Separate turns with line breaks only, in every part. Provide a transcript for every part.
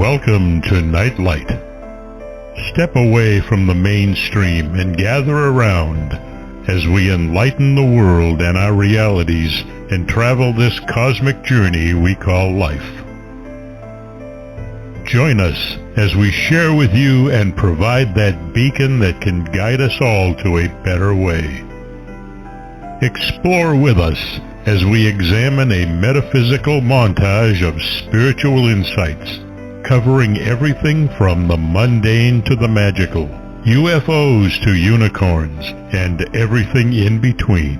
Welcome to Nightlight. Step away from the mainstream and gather around as we enlighten the world and our realities and travel this cosmic journey we call life. Join us as we share with you and provide that beacon that can guide us all to a better way. Explore with us as we examine a metaphysical montage of spiritual insights, covering everything from the mundane to the magical, UFOs to unicorns, and everything in between.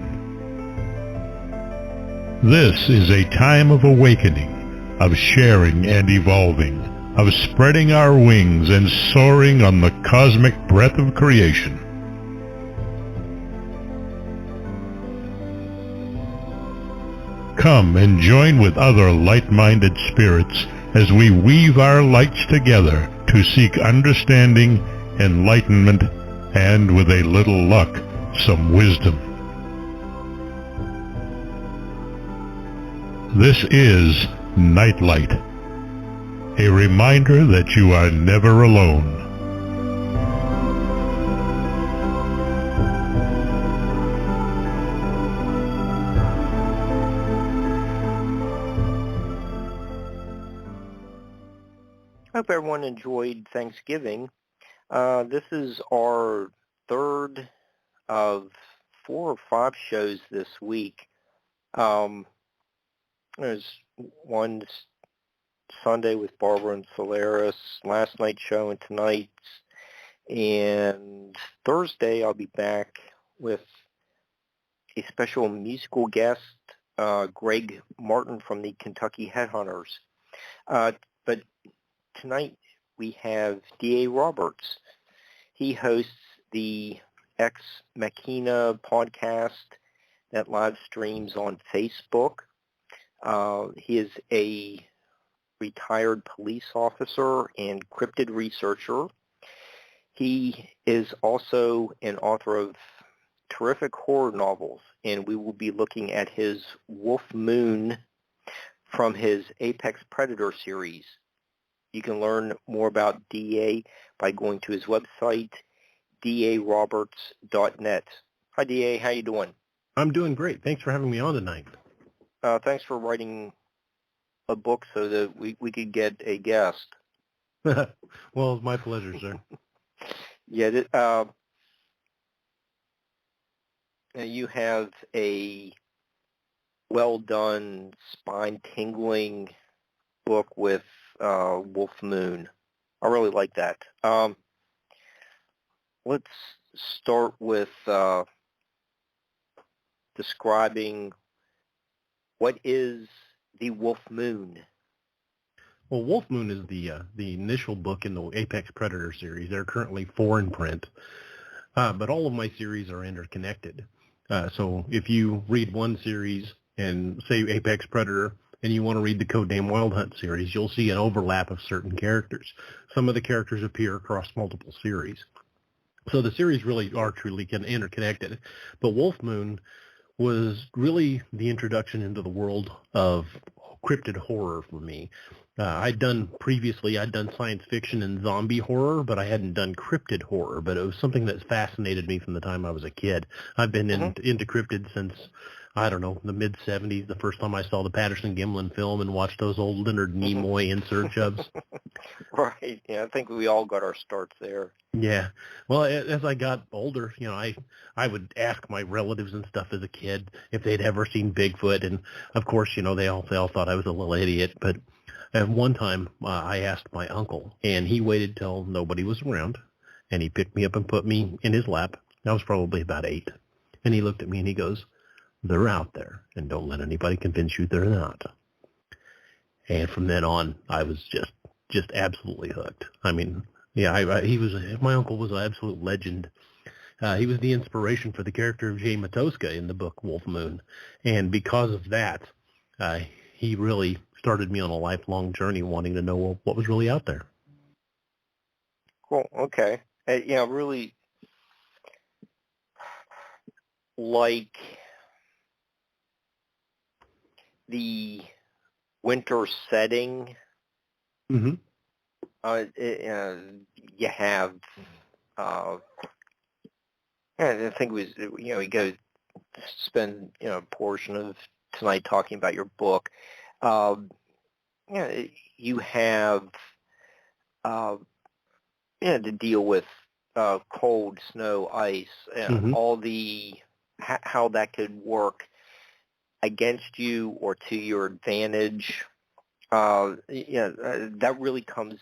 This is a time of awakening, of sharing and evolving, of spreading our wings and soaring on the cosmic breath of creation. Come and join with other light-minded spirits as we weave our lights together to seek understanding, enlightenment, and with a little luck, some wisdom. This is Nightlight, a reminder that you are never alone.
I hope everyone enjoyed Thanksgiving. This is our third of 4 or 5 shows this week. There's one Sunday with Barbara and Solaris, last night's show and tonight's. And Thursday I'll be back with a special musical guest, Greg Martin from the Kentucky Headhunters. But tonight we have D.A. Roberts. He hosts the Machina Podcast that live streams on Facebook. He is a retired police officer and cryptid researcher. He is also an author of terrific horror novels, and we will be looking at his Wolf Moon from his Apex Predator series. You can learn more about DA by going to his website, daroberts.net. Hi, DA. How you doing?
I'm doing great. Thanks for having me on tonight.
Thanks for writing a book so that we could get a guest.
Well, it's my pleasure, sir.
Yeah, you have a well-done, spine-tingling book with Wolf Moon. I really like that. Let's start with describing what is the Wolf Moon.
Well, Wolf Moon is the initial book in the Apex Predator series. They're currently 4 in print, but all of my series are interconnected. So if you read one series and say Apex Predator, and you want to read the Codename Wild Hunt series, you'll see an overlap of certain characters. Some of the characters appear across multiple series. So the series really are truly interconnected. But Wolf Moon was really the introduction into the world of cryptid horror for me. I'd done science fiction and zombie horror, but I hadn't done cryptid horror. But it was something that fascinated me from the time I was a kid. I've been into cryptids since, I don't know, the mid-'70s, the first time I saw the Patterson-Gimlin film and watched those old Leonard Nimoy In Search Ofs.
Right. Yeah, I think we all got our starts there.
Yeah. Well, as I got older, I would ask my relatives and stuff as a kid if they'd ever seen Bigfoot. And, of course, they all thought I was a little idiot. But at one time, I asked my uncle, and he waited till nobody was around, and he picked me up and put me in his lap. I was probably about 8. And he looked at me and he goes, "They're out there, and don't let anybody convince you they're not." And from then on, I was just absolutely hooked. I mean, yeah, my uncle was an absolute legend. He was the inspiration for the character of Jay Matoska in the book Wolf Moon. And because of that, he really started me on a lifelong journey wanting to know what was really out there.
Cool. Okay. Really like the winter setting
Mm-hmm.
you have, I think it was, we go spend, a portion of tonight talking about your book. You have, to deal with cold, snow, ice, and all how that could work against you or to your advantage. That really comes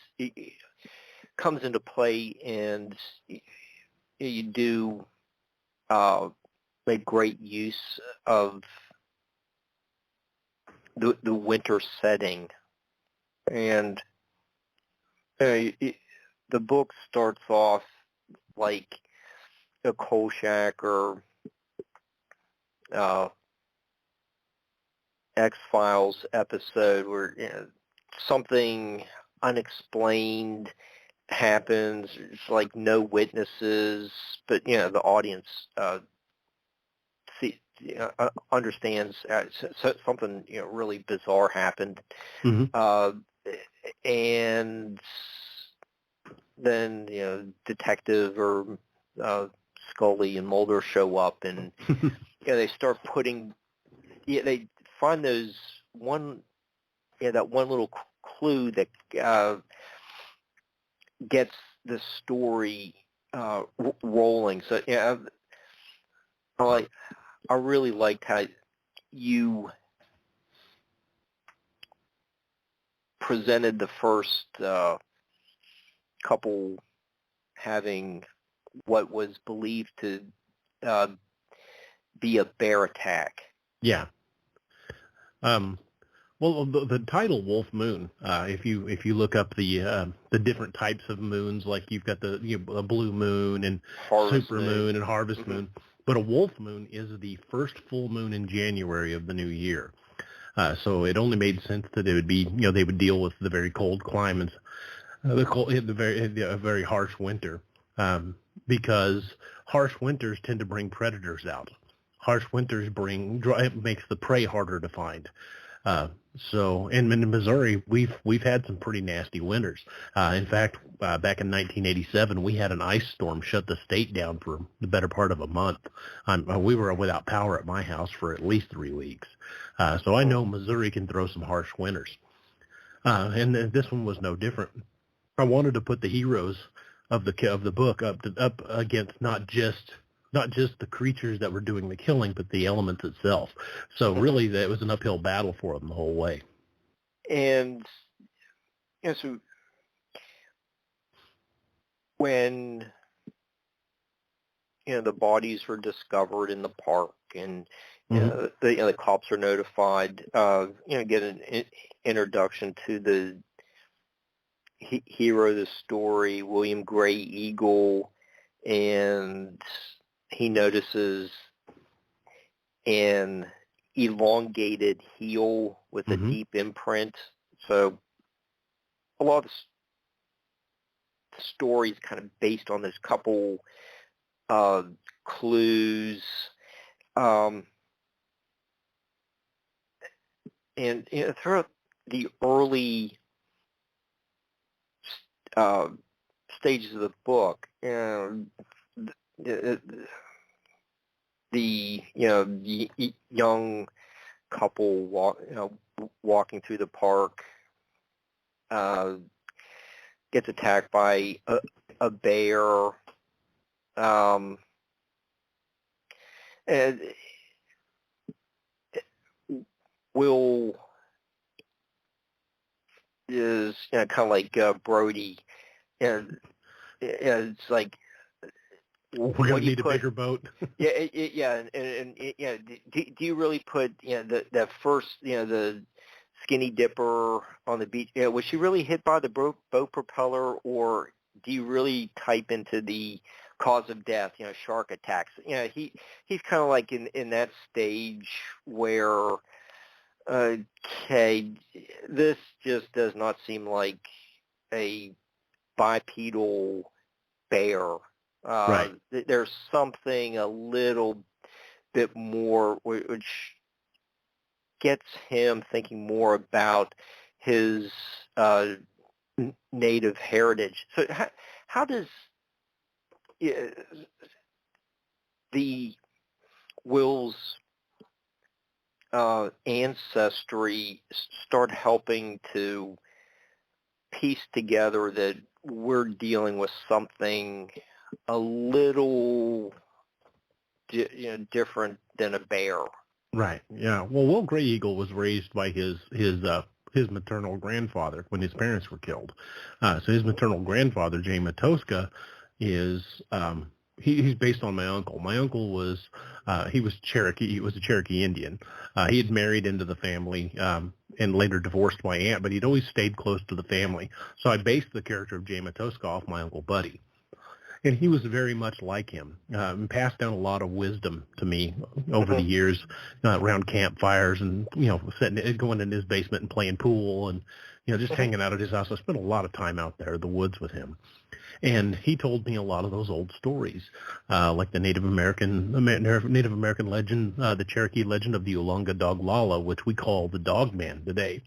into play, and you do make great use of the winter setting. And the book starts off like a Kolchak or X-Files episode where something unexplained happens. It's like no witnesses, but the audience understands something really bizarre happened, and then detective or Scully and Mulder show up, and they start putting. They find those that one little clue that gets the story rolling. So I really liked how you presented the first couple having what was believed to be a bear attack.
Yeah. Well, the title Wolf Moon. If you look up the different types of moons, like you've got the a blue moon and
Harvest
super moon and harvest moon, but a wolf moon is the first full moon in January of the new year. So it only made sense that it would be they would deal with the very cold climates, the very harsh winter, because harsh winters tend to bring predators out. Harsh winters makes the prey harder to find. So in Missouri, we've had some pretty nasty winters. In fact, back in 1987, we had an ice storm shut the state down for the better part of a month. We were without power at my house for at least 3 weeks. So I know Missouri can throw some harsh winters. And this one was no different. I wanted to put the heroes of the book up against not just the creatures that were doing the killing, but the elements itself. So really, that was an uphill battle for them the whole way.
And so when the bodies were discovered in the park, and the cops are notified, get an introduction to the hero of the story, William Gray Eagle, and he notices an elongated heel with a deep imprint. So a lot of the story is kind of based on this couple clues. And throughout the early stages of the book, the young couple walking through the park gets attacked by a bear, and Will is kind of like Brody, and it's like,
we're going to need a bigger boat.
and do you really put that first the skinny dipper on the beach? Was she really hit by the boat propeller, or do you really type into the cause of death? Shark attacks. He's kind of like in that stage where, okay, this just does not seem like a bipedal bear.
Right.
There's something a little bit more, which gets him thinking more about his native heritage. So how does the Will's ancestry start helping to piece together that we're dealing with something a little different than a bear?
Right. Yeah. Well, Will Gray Eagle was raised by his maternal grandfather when his parents were killed. So his maternal grandfather, Jay Matoska, is he's based on my uncle. My uncle was he was Cherokee. He was a Cherokee Indian. He had married into the family and later divorced my aunt, but he'd always stayed close to the family. So I based the character of Jay Matoska off my Uncle Buddy. And he was very much like him, and passed down a lot of wisdom to me over the years around campfires and, going in his basement and playing pool and, just hanging out at his house. I spent a lot of time out there in the woods with him. And he told me a lot of those old stories, like the Native American legend, the Cherokee legend of the Ulunga Doglala, which we call the Dogman today.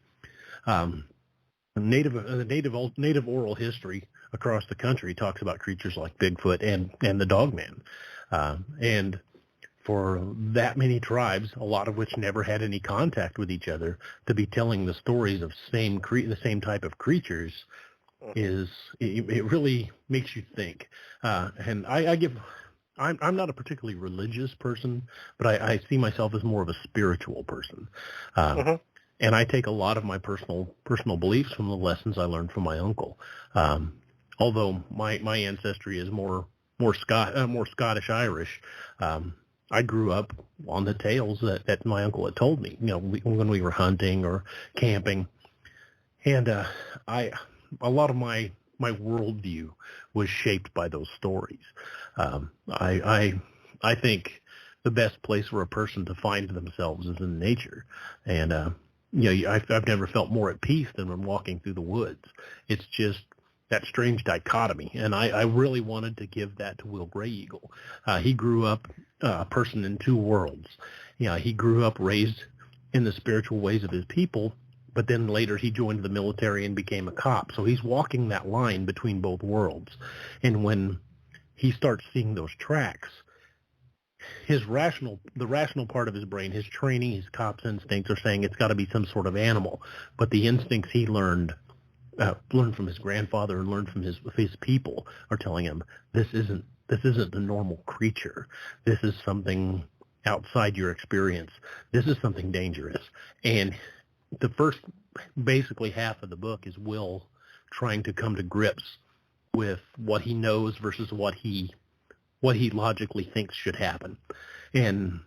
Native oral history across the country talks about creatures like Bigfoot and the Dogman. And for that many tribes, a lot of which never had any contact with each other, to be telling the stories of the same type of creatures it really makes you think. And I'm not a particularly religious person, but I see myself as more of a spiritual person. And I take a lot of my personal beliefs from the lessons I learned from my uncle. Although my ancestry is more Scottish Irish, I grew up on the tales that my uncle had told me. When we were hunting or camping, and a lot of my worldview was shaped by those stories. I think the best place for a person to find themselves is in nature, and I've never felt more at peace than when walking through the woods. It's just that strange dichotomy, and I really wanted to give that to Will Gray Eagle. He grew up a person in two worlds. He grew up raised in the spiritual ways of his people, but then later he joined the military and became a cop. So he's walking that line between both worlds. And when he starts seeing those tracks, the rational part of his brain, his training, his cop's instincts are saying it's got to be some sort of animal. But the instincts he learned from his grandfather and learned from his people are telling him this isn't the normal creature. This is something outside your experience. This is something dangerous. And the first basically half of the book is Will trying to come to grips with what he knows versus what he logically thinks should happen. And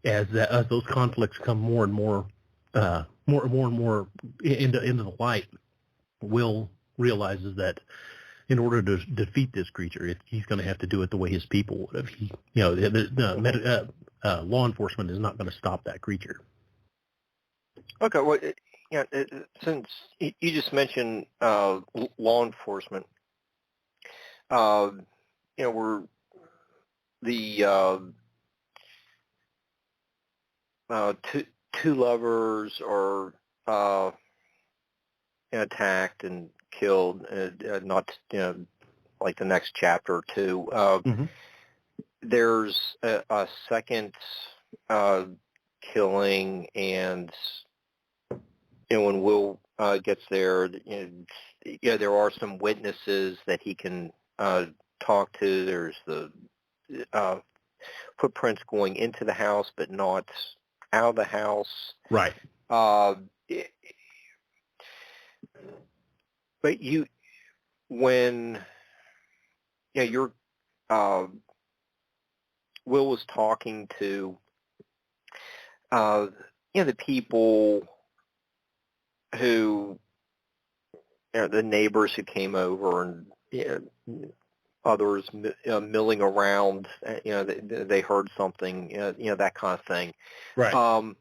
as those conflicts come more and more into the light, Will realizes that in order to defeat this creature, he's going to have to do it the way his people would have. Law enforcement is not going to stop that creature.
Okay, well, since you just mentioned law enforcement, we're the two lovers are attacked and killed, not like the next chapter or two. There's a second killing, and when Will gets there, there are some witnesses that he can talk to. There's the footprints going into the house, but not out of the house.
Right.
But when you're Will was talking to the people who the neighbors who came over and others milling around, they heard something, that kind of thing.
Right.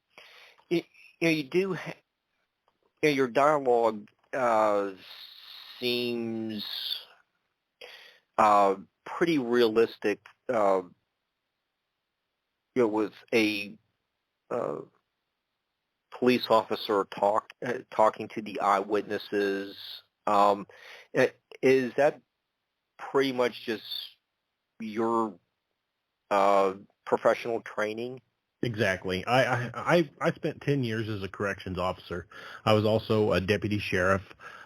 You do your dialogue seems pretty realistic. With a police officer talking to the eyewitnesses, Is that pretty much just your professional training?
Exactly. I spent 10 years as a corrections officer. I was also a deputy sheriff.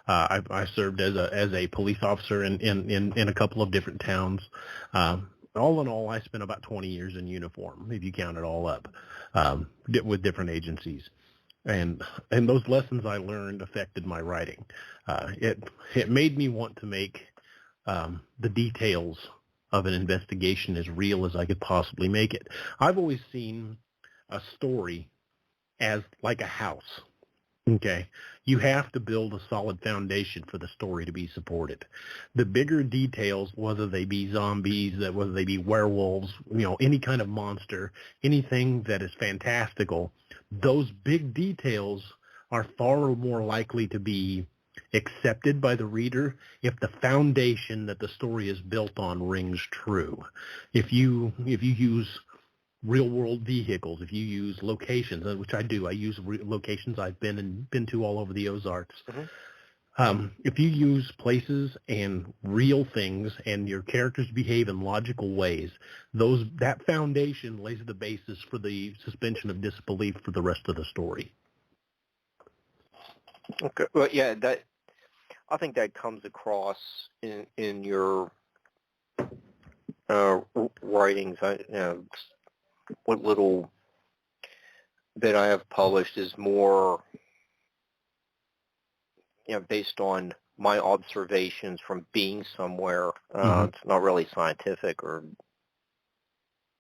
I served as a police officer in a couple of different towns. All in all, I spent about 20 years in uniform, if you count it all up, with different agencies. And those lessons I learned affected my writing. It made me want to make the details of an investigation as real as I could possibly make it. I've always seen a story as like a house. Okay. You have to build a solid foundation for the story to be supported. The bigger details, whether they be zombies, whether they be werewolves, any kind of monster, anything that is fantastical, those big details are far more likely to be accepted by the reader if the foundation that the story is built on rings true. If you use real world vehicles, if you use locations, which I do, I use locations I've been to all over the Ozarks. Mm-hmm. If you use places and real things and your characters behave in logical ways, that foundation lays the basis for the suspension of disbelief for the rest of the story.
Okay. Well, yeah, I think that comes across in your writings. What little bit I have published is more, based on my observations from being somewhere. Mm-hmm. It's not really scientific or,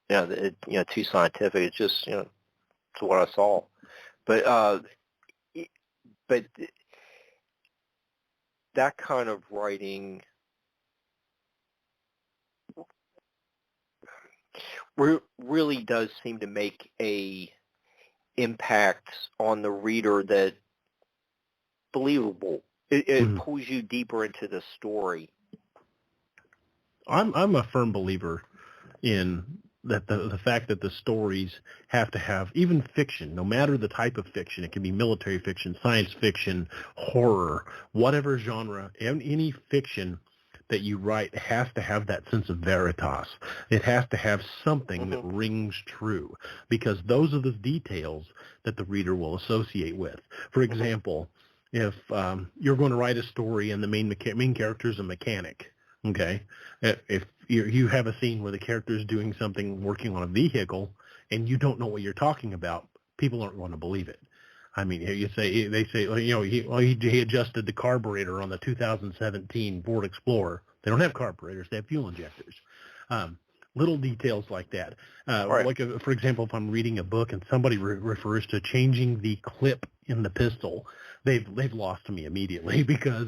too scientific. It's just, it's what I saw. But that kind of writing really does seem to make a impact on the reader that believable. It pulls you deeper into the story.
I'm a firm believer in that the fact that the stories have to have, even fiction, no matter the type of fiction, it can be military fiction, science fiction, horror, whatever genre, any fiction that you write has to have that sense of veritas. It has to have something that rings true, because those are the details that the reader will associate with. For example, if you're going to write a story and the main character is a mechanic, okay, if you have a scene where the character is doing something, working on a vehicle, and you don't know what you're talking about, people aren't going to believe it. I mean, they say, he adjusted the carburetor on the 2017 Ford Explorer. They don't have carburetors; they have fuel injectors. Little details like that. Right. Like, for example, if I'm reading a book and somebody refers to changing the clip in the pistol, they've lost me immediately, because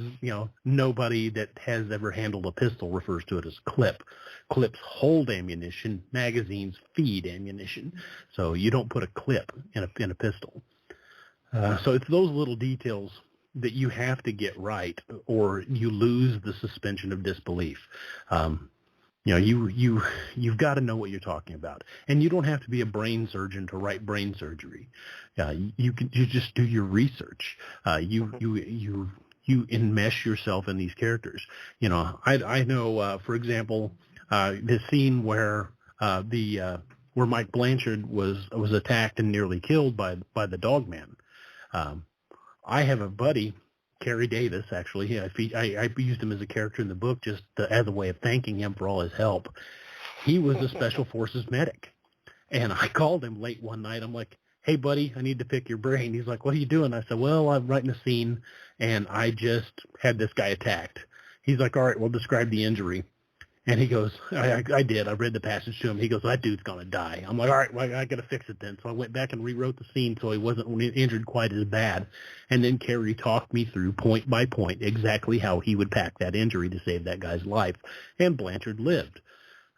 nobody that has ever handled a pistol refers to it as clip. Clips hold ammunition. Magazines feed ammunition. So you don't put a clip in a pistol. So it's those little details that you have to get right, or you lose the suspension of disbelief. You've got to know what you're talking about, and you don't have to be a brain surgeon to write brain surgery. You just do your research. You enmesh yourself in these characters. I know, for example, the scene where where Mike Blanchard was attacked and nearly killed by the Dogman. I have a buddy, Kerry Davis, actually. I used him as a character in the book just as a way of thanking him for all his help. He was a Special Forces medic. And I called him late one night. I'm like, hey, buddy, I need to pick your brain. He's like, what are you doing? I said, well, I'm writing a scene, and I just had this guy attacked. He's like, all right, well, describe the injury. And he goes, I did. I read the passage to him. He goes, that dude's going to die. I'm like, all right, well, I got to fix it then. So I went back and rewrote the scene so he wasn't injured quite as bad. And then Kerry talked me through point by point exactly how he would pack that injury to save that guy's life. And Blanchard lived.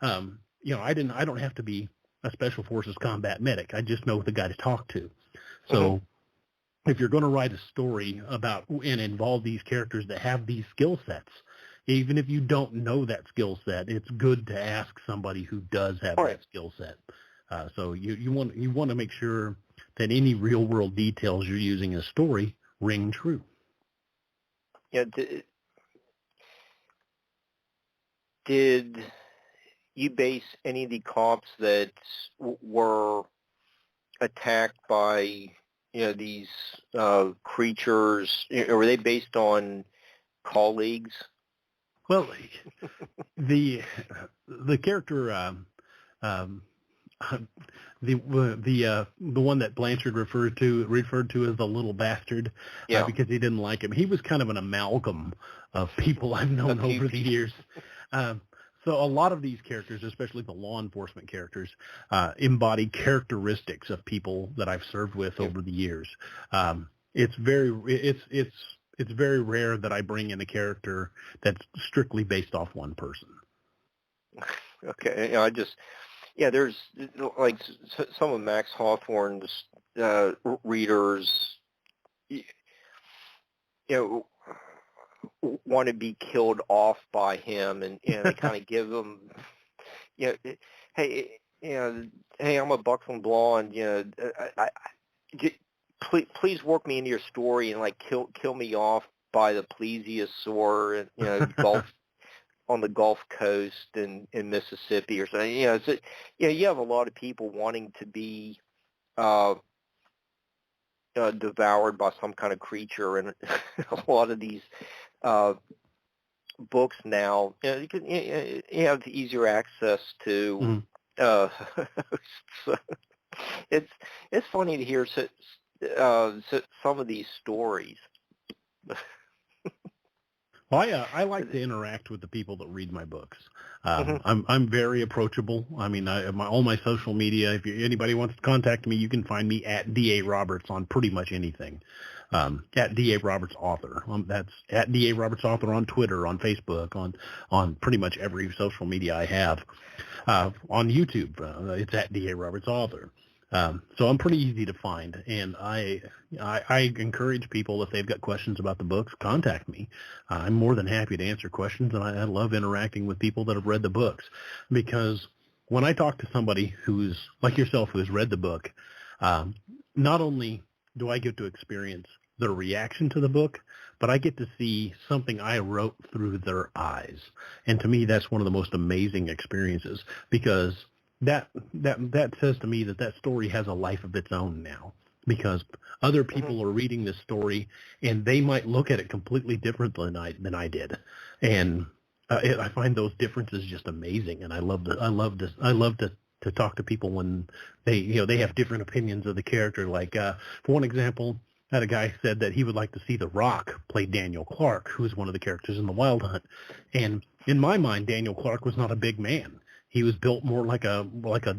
I don't have to be a Special Forces combat medic. I just know the guy to talk to. So if you're going to write a story about and involve these characters that have these skill sets, even if you don't know that skill set, it's good to ask somebody who does have that skill set. So you want to make sure that any real world details you're using in a story ring true.
Yeah, did you base any of the cops that were attacked by these creatures? Were they based on colleagues?
Well, the character the one that Blanchard referred to as the little bastard, because he didn't like him. He was kind of an amalgam of people I've known over the years. So a lot of these characters, especially the law enforcement characters, embody characteristics of people that I've served with over the years. It's very rare that I bring in a character that's strictly based off one person.
Okay, there's like some of Max Hawthorne's readers, want to be killed off by him, and they kind of give him, hey, I'm a buxom blonde, please work me into your story and like kill me off by the plesiosaur, Gulf on the Gulf Coast in Mississippi or something. You have a lot of people wanting to be devoured by some kind of creature, and a lot of these books now, you have easier access to. So it's funny to hear some of these stories.
Well, I like to interact with the people that read my books. I'm very approachable. I mean, all my social media, if anybody wants to contact me, you can find me at D.A. Roberts on pretty much anything. At D.A. Roberts Author. That's at D.A. Roberts Author on Twitter, on Facebook, on pretty much every social media I have. On YouTube, it's at D.A. Roberts Author. So I'm pretty easy to find, and I encourage people, if they've got questions about the books, contact me. I'm more than happy to answer questions, and I love interacting with people that have read the books, because when I talk to somebody who's like yourself, who has read the book, not only do I get to experience their reaction to the book, but I get to see something I wrote through their eyes, and to me, that's one of the most amazing experiences, because that says to me that story has a life of its own now, because other people are reading this story and they might look at it completely different than I did, and I find those differences just amazing. And I love to talk to people when they have different opinions of the character. Like for one example, I had a guy said that he would like to see The Rock play Daniel Clark, who is one of the characters in The Wild Hunt, and in my mind, Daniel Clark was not a big man. He was built more like a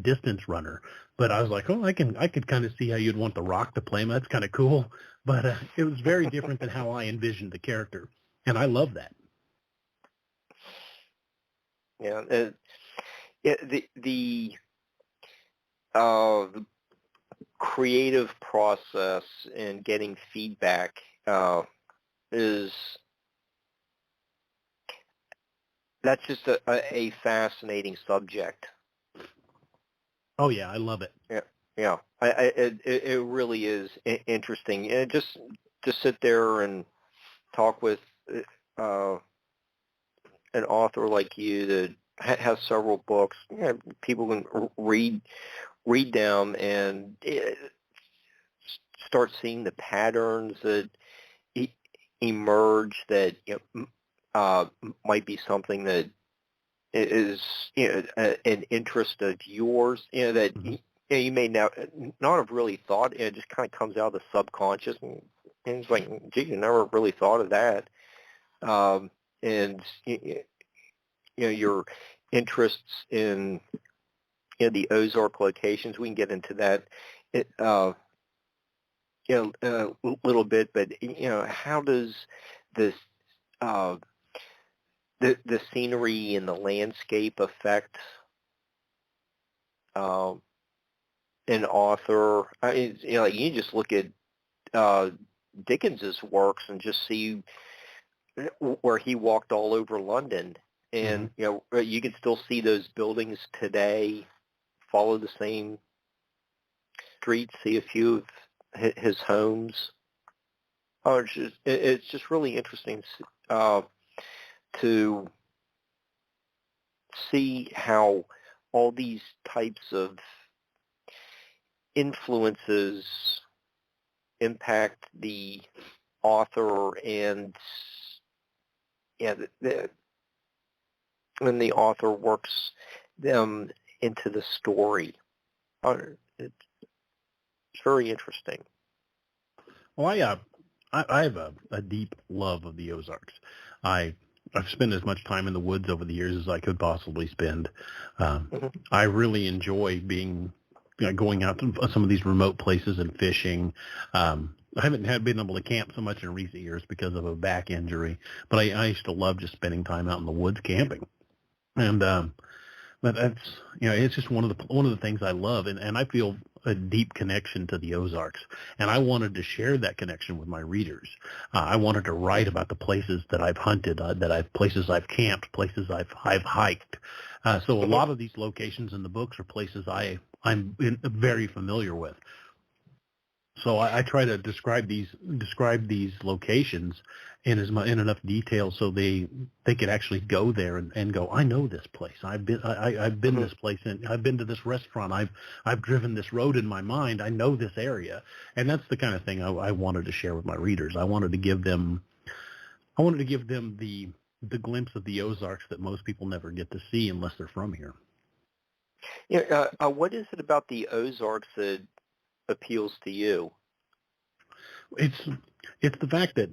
distance runner. But I was like, I could kind of see how you'd want The Rock to play him. That's kind of cool. But it was very different than how I envisioned the character, and I love that.
Yeah, the creative process in getting feedback that's just a fascinating subject.
Oh yeah, I love it.
Yeah. It really is interesting. And just to sit there and talk with an author like you that has several books. People can read them and start seeing the patterns that emerge that might be something that is an interest of yours, that you may not have really thought. It just kind of comes out of the subconscious, and it's like, gee, you never really thought of that. And your interests in the Ozark locations, we can get into that a little bit, but how does this the scenery and the landscape affect an author? I mean, like you just look at Dickens's works and just see where he walked all over London, and you can still see those buildings today. Follow the same streets, see a few of his homes. It's just really interesting to see how all these types of influences impact the author, and when the author works them into the story. It's very interesting.
Well, I have a deep love of the Ozarks. I've spent as much time in the woods over the years as I could possibly spend. I really enjoy going out to some of these remote places and fishing. I haven't been able to camp so much in recent years because of a back injury, but I used to love just spending time out in the woods camping. And but that's, it's just one of the things I love, and I feel a deep connection to the Ozarks, and I wanted to share that connection with my readers. I wanted to write about the places that I've hunted, places I've camped, places I've hiked. So a lot of these locations in the books are places I'm very familiar with. So I try to describe these locations in enough detail so they could actually go there and go, I know this place. I've been this place, and I've been to this restaurant. I've driven this road in my mind. I know this area, and that's the kind of thing I wanted to share with my readers. I wanted to give them the glimpse of the Ozarks that most people never get to see unless they're from here.
What is it about the Ozarks that appeals to you?
It's the fact that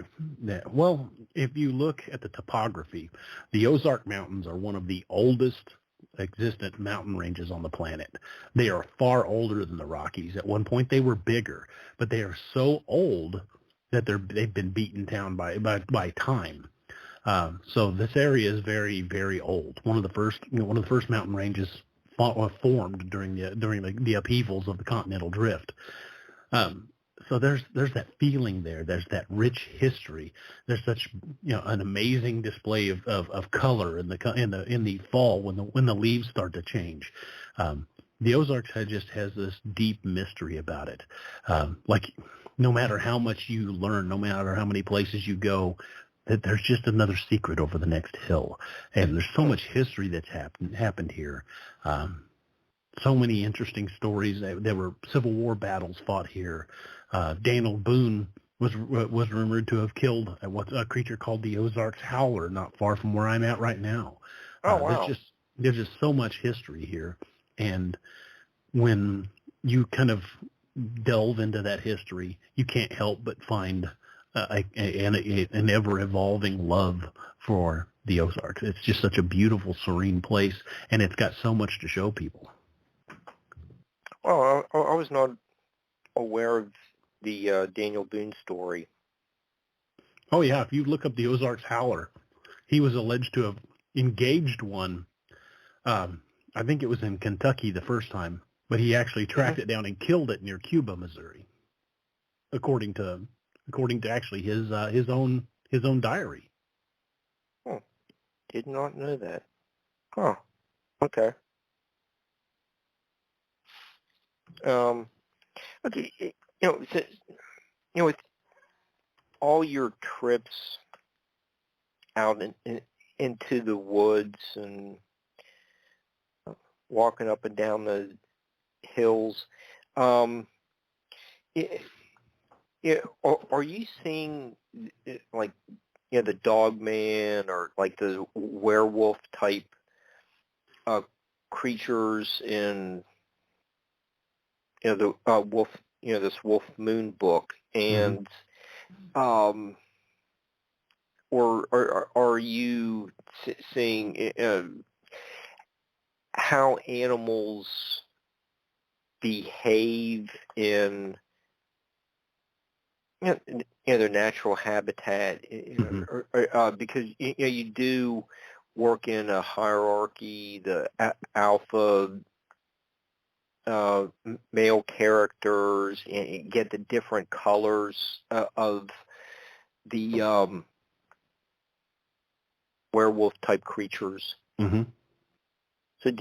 well, if you look at the topography, the Ozark Mountains are one of the oldest existent mountain ranges on the planet. They are far older than the Rockies. At one point they were bigger, but they are so old that they've been beaten down by time. So this area is very, very old. One of the first mountain ranges formed during the upheavals of the continental drift. So there's that feeling there. There's that rich history. There's such an amazing display of color in the fall when the leaves start to change. The Ozarks just has this deep mystery about it. Like no matter how much you learn, no matter how many places you go, that there's just another secret over the next hill. And there's so much history that's happened here. So many interesting stories. There were Civil War battles fought here. Daniel Boone was rumored to have killed a creature called the Ozarks Howler, not far from where I'm at right now.
Oh, wow.
There's just so much history here. And when you kind of delve into that history, you can't help but find an ever-evolving love for the Ozarks. It's just such a beautiful, serene place, and it's got so much to show people.
Well, I was not aware of the Daniel Boone story.
Oh, yeah. If you look up the Ozarks Howler, he was alleged to have engaged one. I think it was in Kentucky the first time, but he actually tracked it down and killed it near Cuba, Missouri, according to actually his own diary.
Did not know that. Huh. Okay. Okay. With all your trips out into the woods and walking up and down the hills, are you seeing like the Dogman or like the werewolf type creatures in the wolf, this Wolf Moon book, and or are you seeing how animals behave in their natural habitat? Because you do work in a hierarchy, the alpha male characters, and you get the different colors of the werewolf type creatures.
Mm-hmm.
So,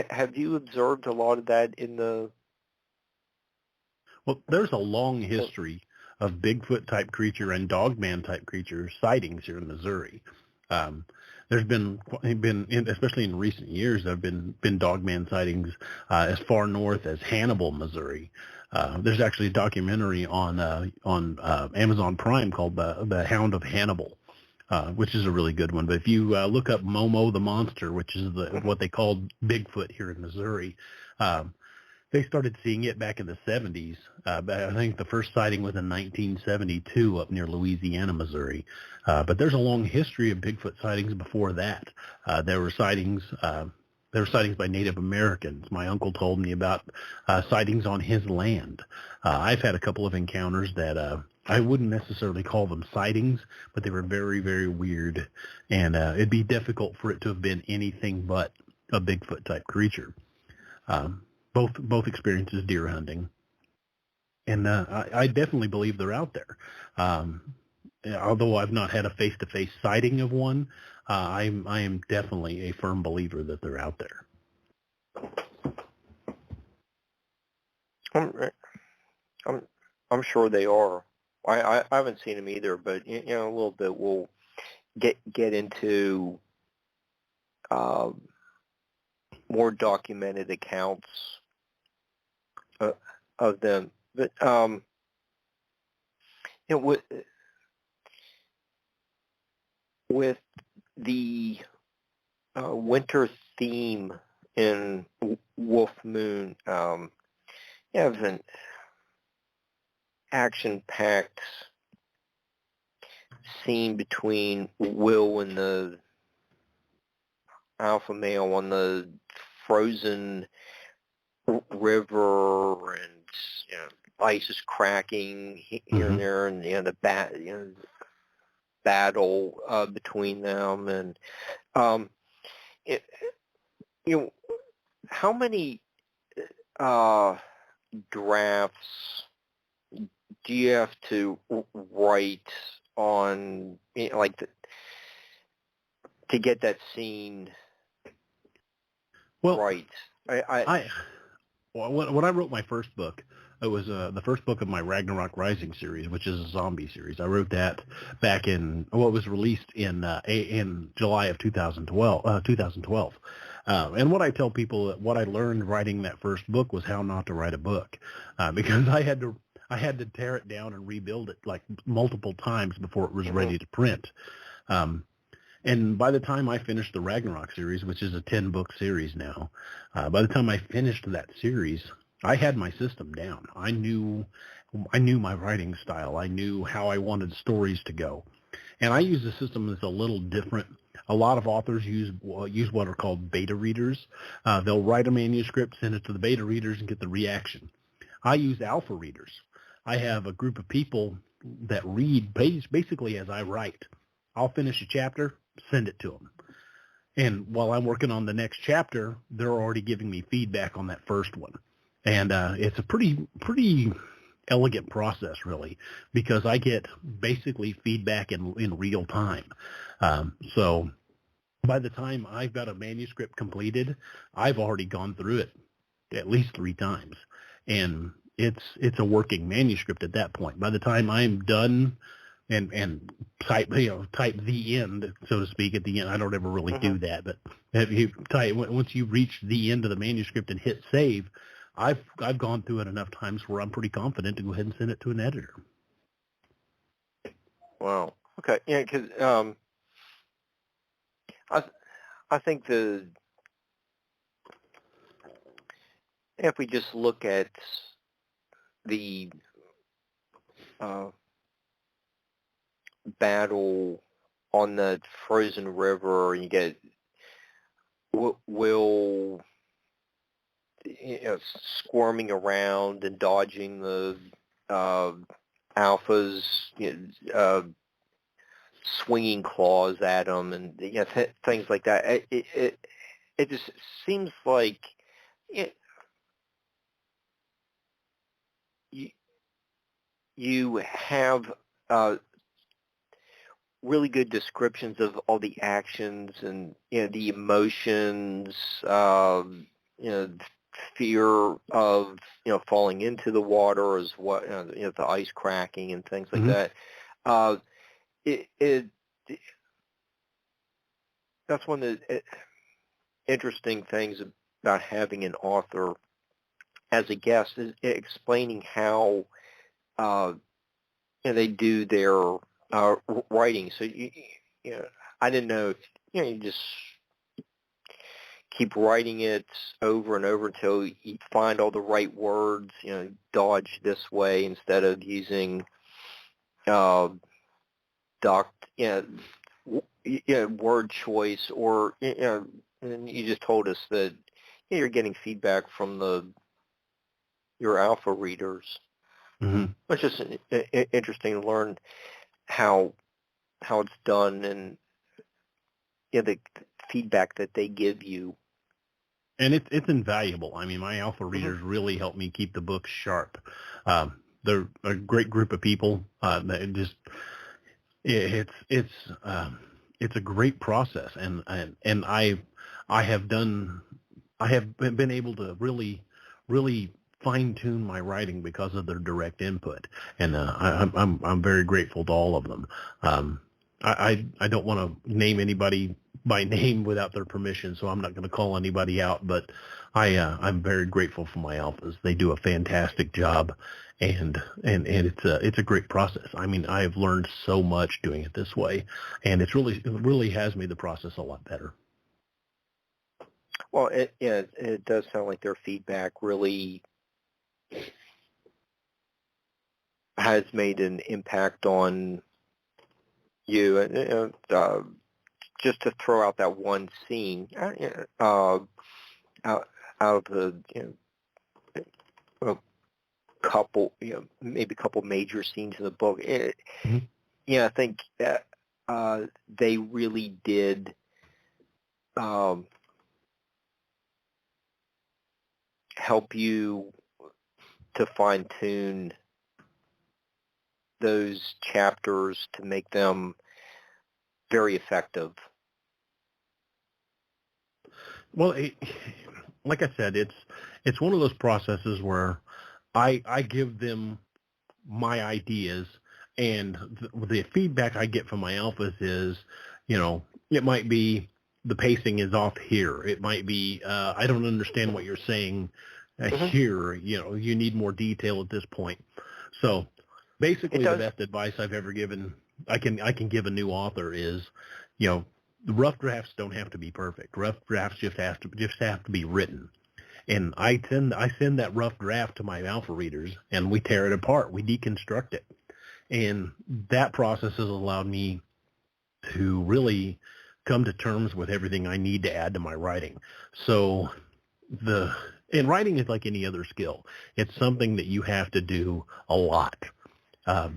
have you observed a lot of that in the?
Well, there's a long history of Bigfoot type creature and Dogman type creature sightings here in Missouri. There's been, especially in recent years, there have been Dogman sightings as far north as Hannibal, Missouri. There's actually a documentary on Amazon Prime called The Hound of Hannibal, which is a really good one. But if you look up Momo the Monster, which is what they called Bigfoot here in Missouri, they started seeing it back in the 70s. I think the first sighting was in 1972 up near Louisiana, Missouri. But there's a long history of Bigfoot sightings before that. There were sightings by Native Americans. My uncle told me about sightings on his land. I've had a couple of encounters that I wouldn't necessarily call them sightings, but they were very, very weird. And it'd be difficult for it to have been anything but a Bigfoot-type creature. Both experiences deer hunting, and I definitely believe they're out there. Although I've not had a face-to-face sighting of one, I am definitely a firm believer that they're out there.
I'm sure they are. I haven't seen them either, but a little bit we'll get into more documented accounts of them. But with the winter theme in Wolf Moon, you have an action-packed scene between Will and the alpha male on the frozen river, and ice is cracking here and there, and the battle between them, and how many drafts do you have to write on to get that scene right?
When I wrote my first book, it was the first book of my Ragnarok Rising series, which is a zombie series. I wrote that back in it was released in July of 2012. And what I tell people, what I learned writing that first book was how not to write a book, because I had to tear it down and rebuild it like multiple times before it was ready to print. And by the time I finished the Ragnarok series, which is a 10-book series now, by the time I finished that series, I had my system down. I knew my writing style. I knew how I wanted stories to go. And I use a system that's a little different. A lot of authors use what are called beta readers. They'll write a manuscript, send it to the beta readers, and get the reaction. I use alpha readers. I have a group of people that read basically as I write. I'll finish a chapter, send it to them. And while I'm working on the next chapter, they're already giving me feedback on that first one. And it's a pretty elegant process, really, because I get basically feedback in real time. So by the time I've got a manuscript completed, I've already gone through it at least 3 times. And it's a working manuscript at that point. By the time I'm done and type the end, so to speak, at the end. I don't ever really do that, but if you once you reach the end of the manuscript and hit save, I've gone through it enough times where I'm pretty confident to go ahead and send it to an editor.
Wow. Okay. Yeah, because I think if we just look at the battle on the frozen river, you get Will squirming around and dodging the alphas, swinging claws at him, and things like that. It just seems like you have really good descriptions of all the actions and the emotions, fear of falling into the water, as what the ice cracking and things like that. that's one of the interesting things about having an author as a guest is explaining how they do their writing. So I didn't know if you just keep writing it over and over until you find all the right words. Dodge this way instead of using word choice, or and you just told us that you're getting feedback from your alpha readers.
Mm-hmm.
It's just interesting to learn how it's done, and the feedback that they give you.
And it's invaluable. I mean, my alpha readers really help me keep the book sharp. They're a great group of people. It's a great process, and I have been able to really fine tune my writing because of their direct input, and I'm very grateful to all of them. I don't want to name anybody by name without their permission, so I'm not going to call anybody out, but I'm very grateful for my alphas. They do a fantastic job, and it's a great process. I mean, I have learned so much doing it this way, and it really has made the process a lot better.
Well, it does sound like their feedback really has made an impact on you. Just to throw out that one scene out of the couple, maybe a couple major scenes in the book. I think that they really did help you to fine tune those chapters to make them very effective.
Well, like I said, it's one of those processes where I give them my ideas, and the feedback I get from my alphas is, it might be the pacing is off here. It might be I don't understand what you're saying here. You need more detail at this point. So basically, the best advice I've ever given I can give a new author is, the rough drafts don't have to be perfect. Rough drafts just have to be written. And I send that rough draft to my alpha readers, and we tear it apart. We deconstruct it. And that process has allowed me to really come to terms with everything I need to add to my writing. So and writing is like any other skill. It's something that you have to do a lot.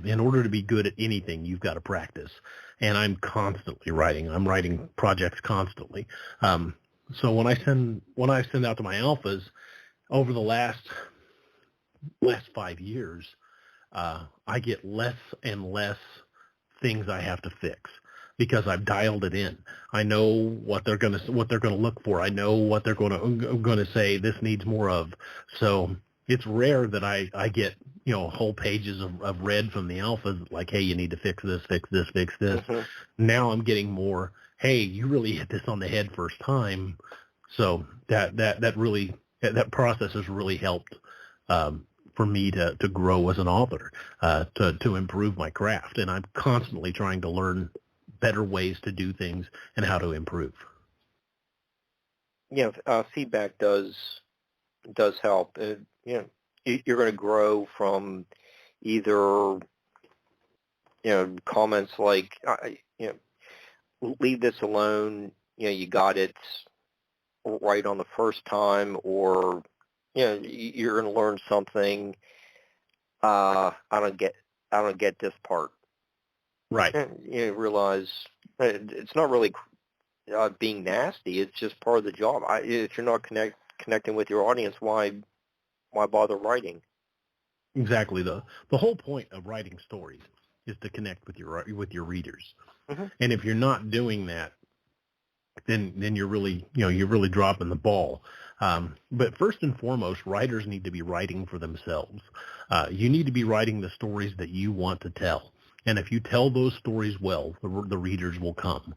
In order to be good at anything, you've got to practice. And I'm constantly writing. I'm writing projects constantly. So when I send out to my alphas over the last 5 years, I get less and less things I have to fix because I've dialed it in. I know what they're gonna look for. I know what they're gonna say. This needs more of. So it's rare that I get whole pages of red from the alphas, like, hey, you need to fix this, fix this, fix this. Now I'm getting more, hey, you really hit this on the head first time. So that process has really helped for me to grow as an author, to improve my craft. And I'm constantly trying to learn better ways to do things and how to improve.
Feedback does help. You're going to grow from either comments like leave this alone, you got it right on the first time, or you're going to learn something. I don't get this part.
Right.
You realize it's not really being nasty. It's just part of the job. If you're not connecting with your audience, why bother writing?
Exactly. The whole point of writing stories is to connect with your readers. And if you're not doing that, then you're really dropping the ball. But first and foremost, writers need to be writing for themselves. You need to be writing the stories that you want to tell. And if you tell those stories well, the readers will come.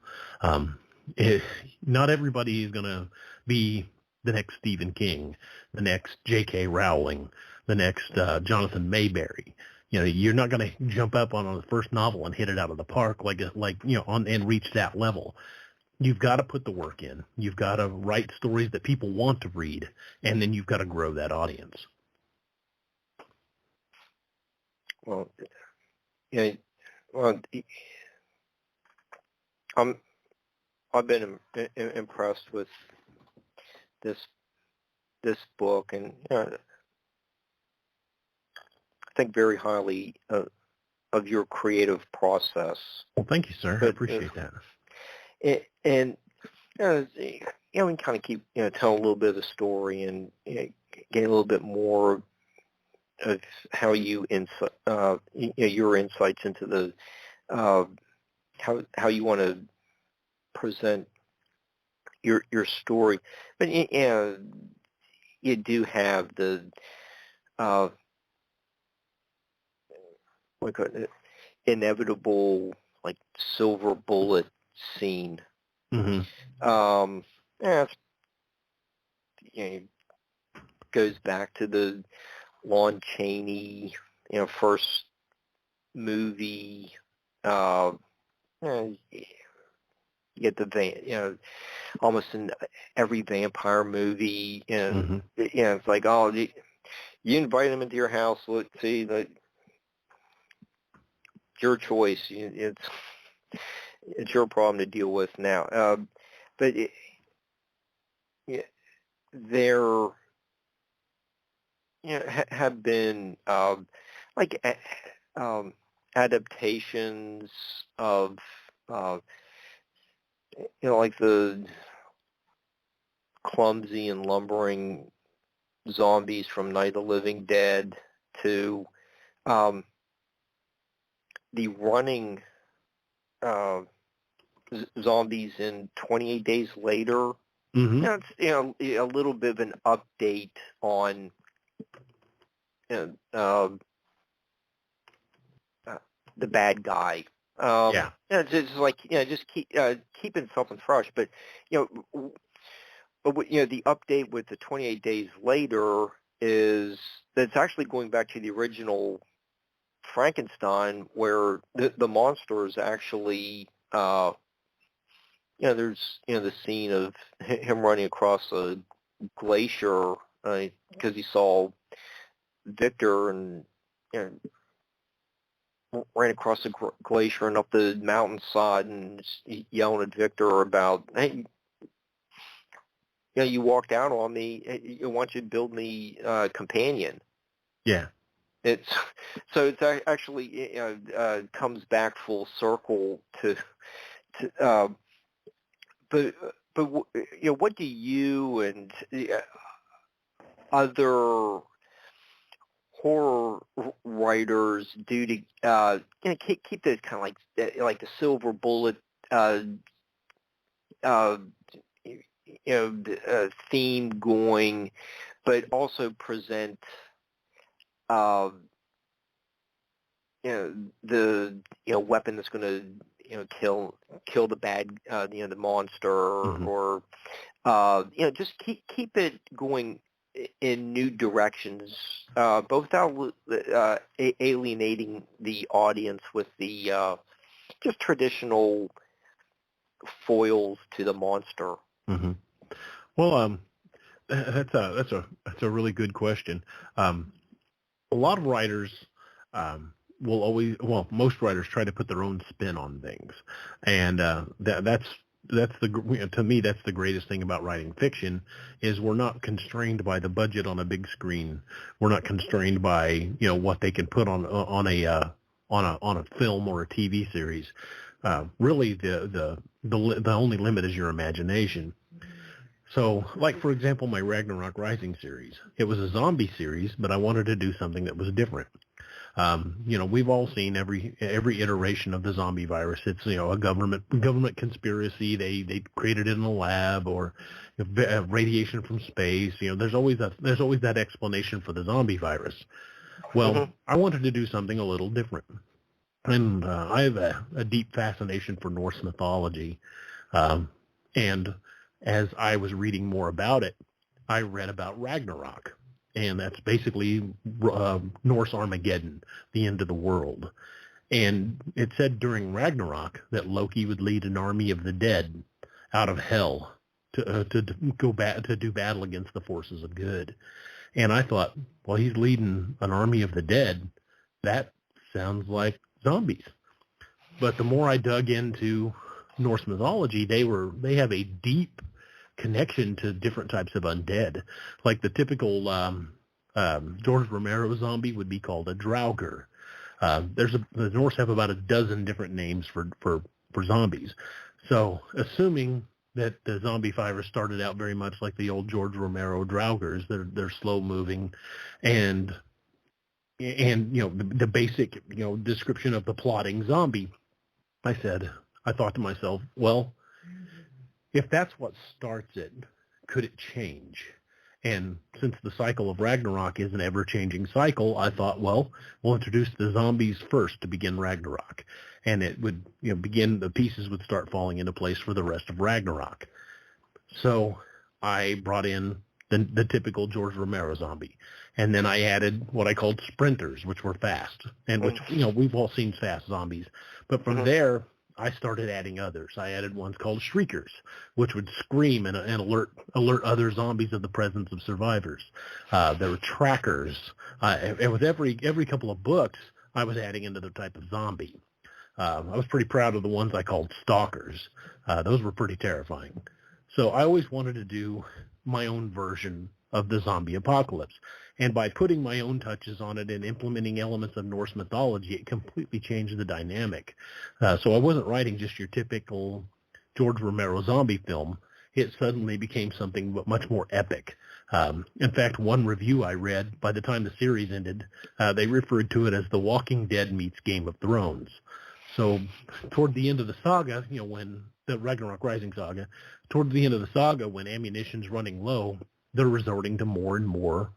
not everybody is going to be the next Stephen King, the next J.K. Rowling, the next Jonathan Mayberry. You're not going to jump up on the first novel and hit it out of the park and reach that level. You've got to put the work in. You've got to write stories that people want to read, and then you've got to grow that audience.
Well, I've been impressed with this book, and I think very highly of your creative process.
Well, thank you, sir. I appreciate that.
And we can kind of keep tell a little bit of the story and get a little bit more of how you your insights into the how you want to present your story, but you do have the inevitable silver bullet scene.
Mm-hmm.
Goes back to the Lon Chaney, first movie. You get the almost in every vampire movie,
Mm-hmm.
It's like, oh, you invite them into your house. Look, see, your choice. It's your problem to deal with now. But there, have been adaptations of like the clumsy and lumbering zombies from Night of the Living Dead to the running zombies in 28 Days Later.
Mm-hmm.
It's a little bit of an update on the bad guy. It's just just keeping something fresh. But the update with the 28 Days Later is that's actually going back to the original Frankenstein, where the monster is actually there's the scene of him running across a glacier because he saw Victor and ran across the glacier and up the mountainside and just yelling at Victor about, hey, you walked out on me. I want you to build me a companion.
Yeah.
It's actually comes back full circle to but what do you and other horror writers do to keep this kind of like the silver bullet theme going, but also present the weapon that's going to kill the bad the monster,
Mm-hmm.
or just keep it going in new directions, both without alienating the audience with the just traditional foils to the monster.
Mm-hmm. Well, that's a really good question. A lot of writers most writers try to put their own spin on things, and that's to me that's the greatest thing about writing fiction is we're not constrained by the budget on a big screen. We're not constrained by what they can put on a film or a TV series. Really, the only limit is your imagination. So, like, for example, my Ragnarok Rising series, it was a zombie series, but I wanted to do something that was different. We've all seen every iteration of the zombie virus. It's, a government conspiracy. They created it in a lab, or radiation from space. There's always that explanation for the zombie virus. Well,
Mm-hmm.
I wanted to do something a little different. And I have a deep fascination for Norse mythology. And as I was reading more about it, I read about Ragnarok. And that's basically Norse Armageddon, the end of the world. And it said during Ragnarok that Loki would lead an army of the dead out of hell to go back to do battle against the forces of good. And I thought, well, he's leading an army of the dead. That sounds like zombies. But the more I dug into Norse mythology, they have a deep connection to different types of undead. Like the typical George Romero zombie would be called a Draugr. The Norse have about a dozen different names for zombies. So assuming that the zombie virus started out very much like the old George Romero Draugrs, they're slow moving, and the basic description of the plotting zombie. I thought to myself, well, if that's what starts it, could it change? And since the cycle of Ragnarok is an ever-changing cycle, I thought, well, we'll introduce the zombies first to begin Ragnarok. And it would the pieces would start falling into place for the rest of Ragnarok. So I brought in the typical George Romero zombie. And then I added what I called sprinters, which were fast. And which, we've all seen fast zombies. But from there, I started adding others. I added ones called shriekers, which would scream and alert other zombies of the presence of survivors. There were trackers. And with every couple of books, I was adding another type of zombie. I was pretty proud of the ones I called stalkers. Those were pretty terrifying. So I always wanted to do my own version of the zombie apocalypse. And by putting my own touches on it and implementing elements of Norse mythology, it completely changed the dynamic. So I wasn't writing just your typical George Romero zombie film. It suddenly became something but much more epic. In fact, one review I read, by the time the series ended, they referred to it as The Walking Dead meets Game of Thrones. So toward the end of the saga, when the Ragnarok Rising saga, toward the end of the saga, when ammunition's running low, they're resorting to more and more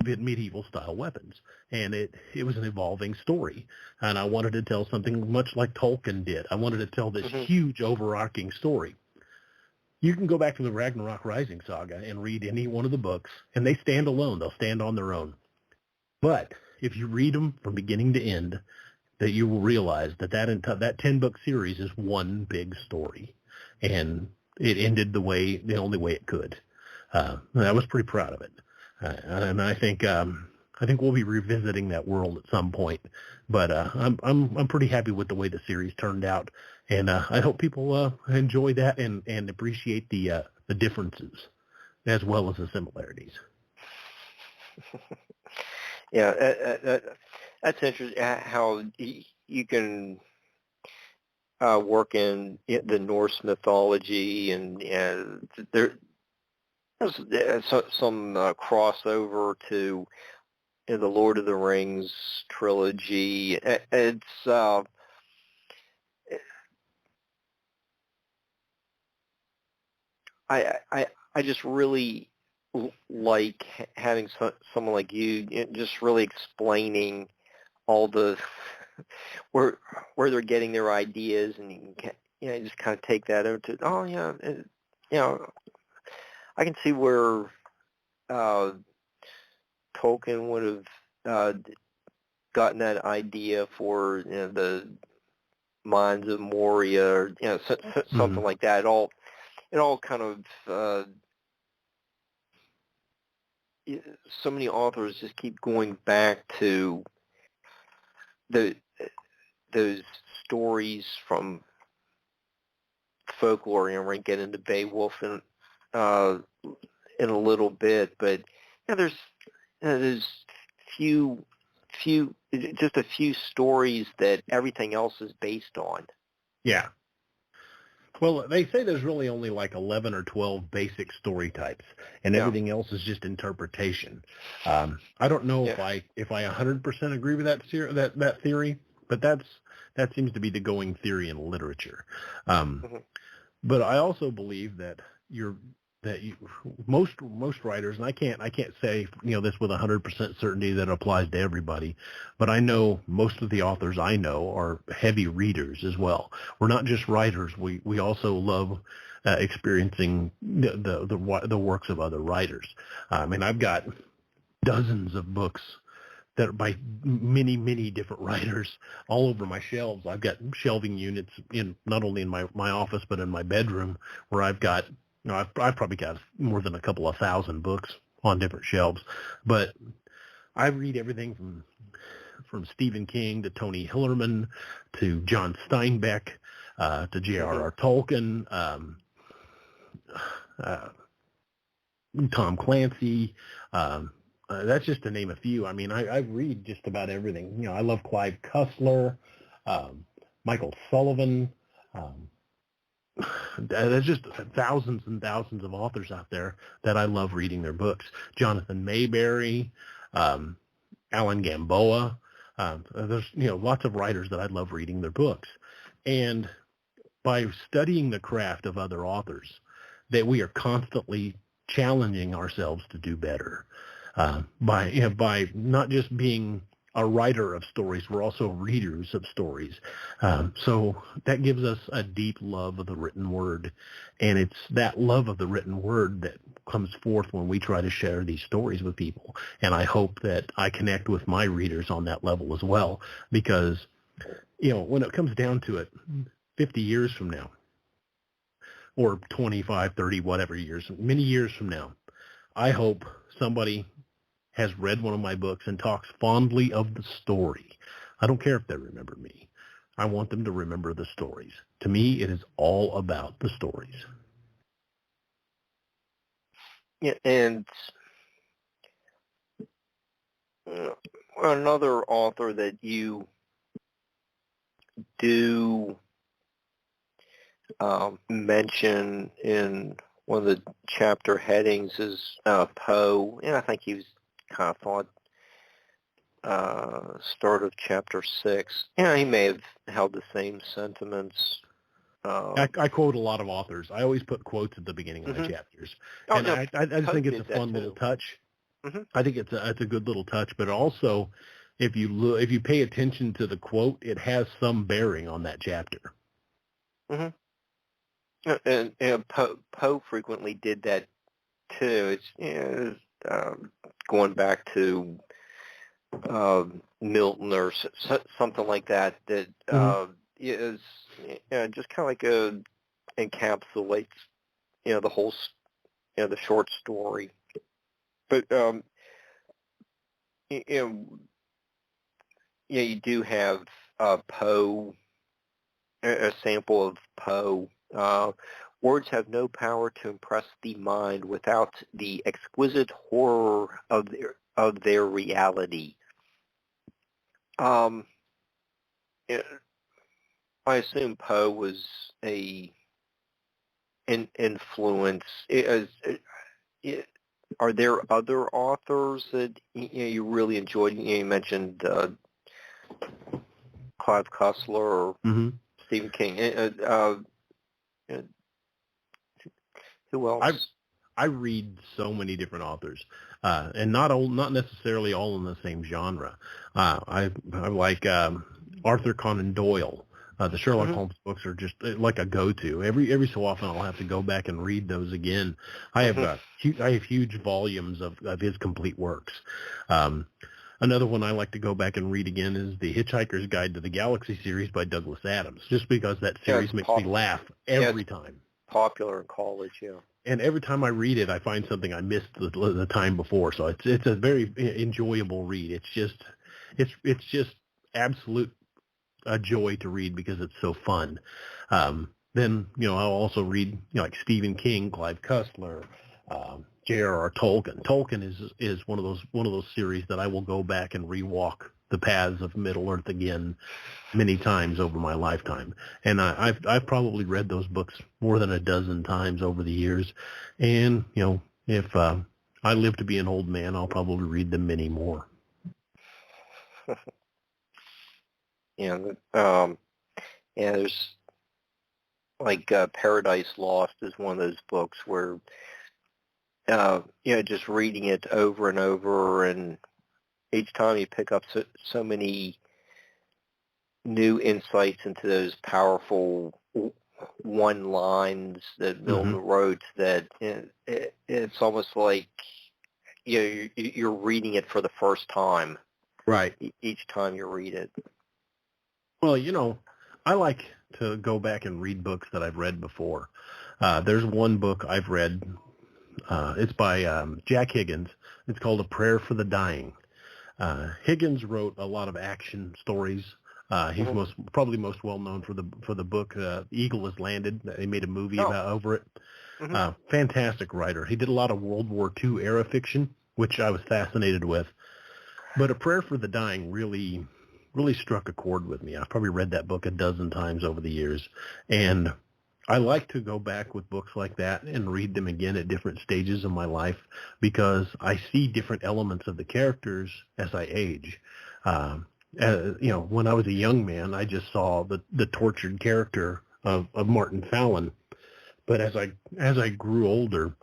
medieval-style weapons. And it was an evolving story. And I wanted to tell something much like Tolkien did. I wanted to tell this huge, overarching story. You can go back to the Ragnarok Rising saga and read any one of the books, and they stand alone. They'll stand on their own. But if you read them from beginning to end, that you will realize that 10-book series is one big story. And it ended the only way it could. I was pretty proud of it. And I think we'll be revisiting that world at some point. But I'm pretty happy with the way the series turned out, and I hope people enjoy that and appreciate the differences as well as the similarities.
Yeah, that's interesting. How you can work in the Norse mythology, and there's some crossover to the Lord of the Rings trilogy. It's I just really like having someone like you just really explaining all the where they're getting their ideas, and you can just kind of take that over to I can see where Tolkien would have gotten that idea for the Mines of Moria, or something like that. It all kind of so many authors just keep going back to those stories from folklore. We're going to get into Beowulf in a little bit, but there's just a few stories that everything else is based on.
Yeah. Well, they say there's really only like 11 or 12 basic story types, and everything else is just interpretation. I don't know if I 100% agree with that theory, but that seems to be the going theory in literature. But I also believe that most writers, and I can't say this with 100% certainty that applies to everybody, but I know most of the authors I know are heavy readers as well. We're not just writers; we also love experiencing the works of other writers. I mean, I've got dozens of books that are by many different writers all over my shelves. I've got shelving units in not only in my office but in my bedroom, where I've got I've probably got more than a couple of thousand books on different shelves. But I read everything from Stephen King to Tony Hillerman to John Steinbeck to J.R.R. Tolkien, Tom Clancy. That's just to name a few. I mean, I read just about everything. I love Clive Cussler, Michael Sullivan. There's just thousands and thousands of authors out there that I love reading their books. Jonathan Mayberry, Alan Gamboa. There's lots of writers that I love reading their books. And by studying the craft of other authors, that we are constantly challenging ourselves to do better. By not just being a writer of stories, we're also readers of stories. So that gives us a deep love of the written word. And it's that love of the written word that comes forth when we try to share these stories with people. And I hope that I connect with my readers on that level as well, because, when it comes down to it, 50 years from now, or 25, 30, whatever years, many years from now, I hope somebody has read one of my books and talks fondly of the story. I don't care if they remember me. I want them to remember the stories. To me, it is all about the stories.
Yeah, and another author that you do mention in one of the chapter headings is Poe, and I think he was kind of thought start of chapter 6. He may have held the same sentiments.
I quote a lot of authors. I always put quotes at the beginning of the chapters, and I just think it's a fun little touch. I think it's a good little touch, but also if you pay attention to the quote, it has some bearing on that chapter.
And Poe frequently did that too. It's going back to Milton or something like that. That is just kind of like encapsulates the whole the short story. But you do have Poe, a sample of Poe. Words have no power to impress the mind without the exquisite horror of their reality. I assume Poe was an influence. Are there other authors that you really enjoyed? You mentioned Clive Cussler or Stephen King. Who else?
I read so many different authors, and not necessarily all in the same genre. I like Arthur Conan Doyle. The Sherlock Holmes books are just like a go-to. Every so often I'll have to go back and read those again. I have huge volumes of his complete works. Another one I like to go back and read again is the Hitchhiker's Guide to the Galaxy series by Douglas Adams, just because that series makes me laugh every time.
Popular in college,
and every time I read it, I find something I missed the time before. So it's a very enjoyable read. It's just absolute a joy to read because it's so fun. Then I'll also read like Stephen King, Clive Cussler, J.R.R. Tolkien. Tolkien is one of those series that I will go back and rewalk the paths of Middle Earth again many times over my lifetime. And I've probably read those books more than a dozen times over the years. And, if I live to be an old man, I'll probably read them many more.
There's like Paradise Lost is one of those books where just reading it over and over, and each time you pick up so many new insights into those powerful one lines that Milton wrote, that it's almost like you're reading it for the first time.
Right.
Each time you read it.
Well, I like to go back and read books that I've read before. There's one book I've read. It's by Jack Higgins. It's called A Prayer for the Dying. Higgins wrote a lot of action stories. He's probably most well known for the book Eagle Has Landed. They made a movie over it. Fantastic writer. He did a lot of World War II era fiction, which I was fascinated with. But A Prayer for the Dying really struck a chord with me. I've probably read that book a dozen times over the years, and I like to go back with books like that and read them again at different stages of my life, because I see different elements of the characters as I age. When I was a young man, I just saw the tortured character of Martin Fallon. But as I grew older,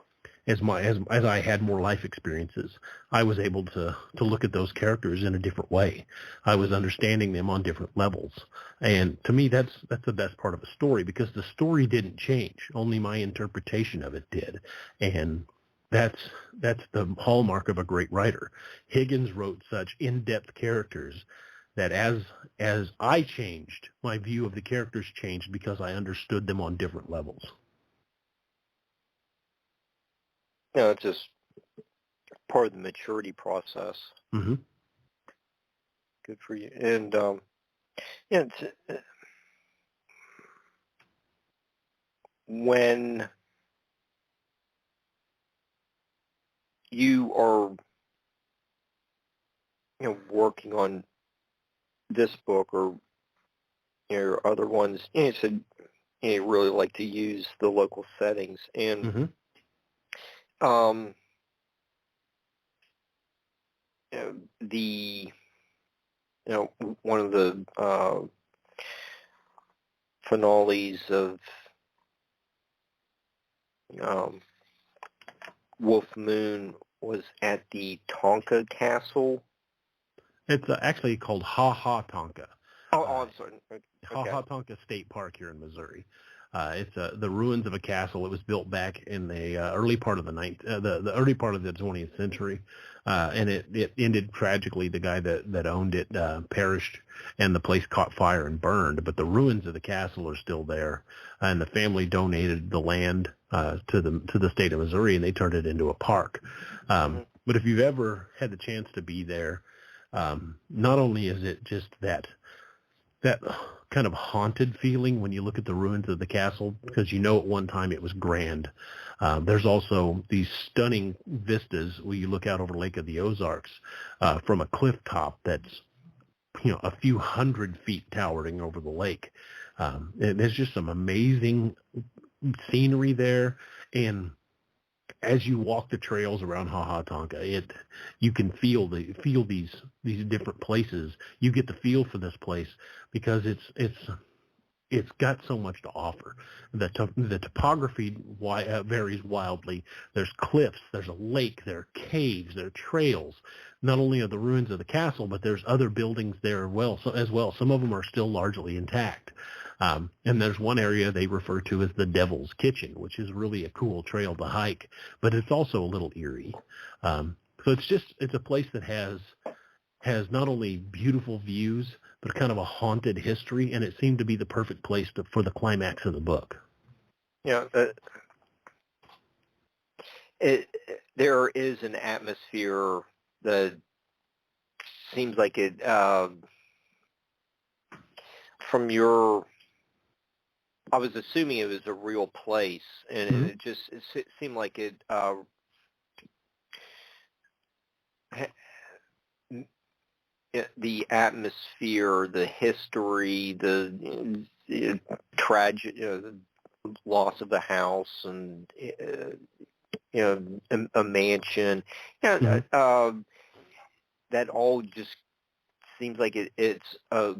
as I had more life experiences, I was able to look at those characters in a different way. I was understanding them on different levels. And to me, that's the best part of a story, because the story didn't change. Only my interpretation of it did. And that's the hallmark of a great writer. Higgins wrote such in-depth characters that as I changed, my view of the characters changed, because I understood them on different levels.
It's just part of the maturity process.
Mm-hmm.
Good for you. And when you are working on this book or your other ones, you said you really like to use the local settings, and one of the finales of Wolf Moon was at the Tonka Castle.
It's actually called Tonka.
I'm sorry. Okay.
Tonka State Park here in Missouri. It's the ruins of a castle. It was built back in the early part of the early part of the 20th century, and it ended tragically. The guy that owned it perished, and the place caught fire and burned. But the ruins of the castle are still there, and the family donated the land to the state of Missouri, and they turned it into a park. But if you've ever had the chance to be there, not only is it just that kind of haunted feeling when you look at the ruins of the castle, because at one time it was grand. There's also these stunning vistas where you look out over Lake of the Ozarks from a cliff top that's a few hundred feet towering over the lake. And there's just some amazing scenery there, and as you walk the trails around Tonka, you can feel these different places. You get the feel for this place because it's got so much to offer. The topography varies wildly. There's cliffs, there's a lake, there are caves, there are trails. Not only are the ruins of the castle, but there's other buildings there as well. Some of them are still largely intact. And there's one area they refer to as the Devil's Kitchen, which is really a cool trail to hike, but it's also a little eerie. So it's a place that has not only beautiful views, but kind of a haunted history, and it seemed to be the perfect place for the climax of the book.
There is an atmosphere that seems like it, from your, I was assuming it was a real place, and it seemed like it, the atmosphere, the history, the tragic, the loss of the house, and a mansion, that all just seems like it's a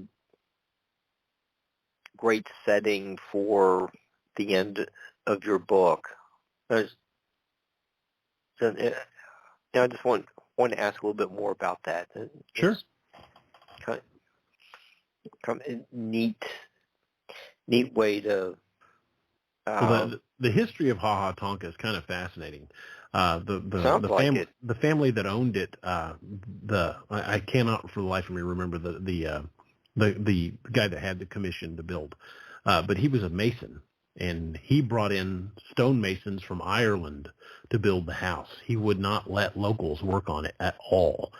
great setting for the end of your book. So, I just want to ask a little bit more about that.
Sure.
Kind of neat way to.
Well, the history of Tonka is kind of fascinating.
The
family that owned it, I cannot for the life of me remember the guy that had the commission to build, but he was a mason, and he brought in stonemasons from Ireland to build the house. He would not let locals work on it at all,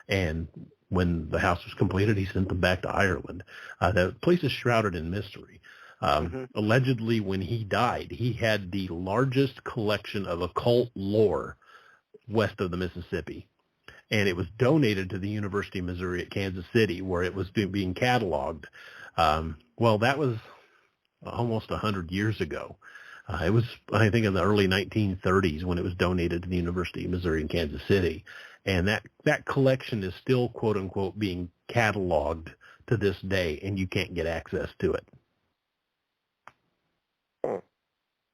and when the house was completed, he sent them back to Ireland. The place is shrouded in mystery. Allegedly, when he died, he had the largest collection of occult lore west of the Mississippi, and it was donated to the University of Missouri at Kansas City, where it was being cataloged. Well, that was almost 100 years ago. It was, I think, in the early 1930s when it was donated to the University of Missouri in Kansas City, and that collection is still, quote unquote, being cataloged to this day, and you can't get access to it.
Okay.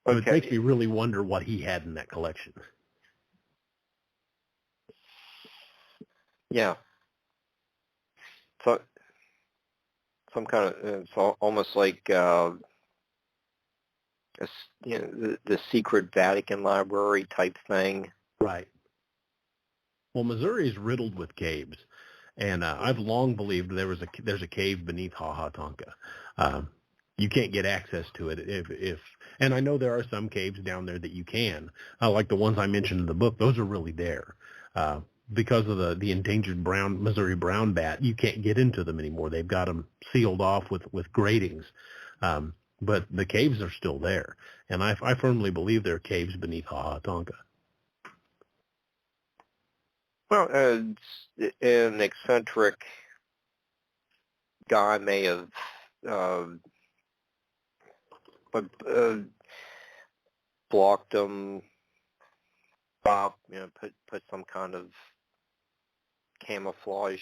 So it makes me really wonder what he had in that collection.
Yeah. So some kind of it's almost like the secret Vatican library type thing.
Right. Well, Missouri is riddled with caves, and I've long believed there's a cave beneath Tonka. You can't get access to it if and I know there are some caves down there that you can, like the ones I mentioned in the book. Those are really there. Because of the endangered Missouri brown bat, you can't get into them anymore. They've got them sealed off with gratings. But the caves are still there, and I firmly believe there are caves beneath Tonka.
Well, an eccentric guy may have blocked them, put some kind of camouflage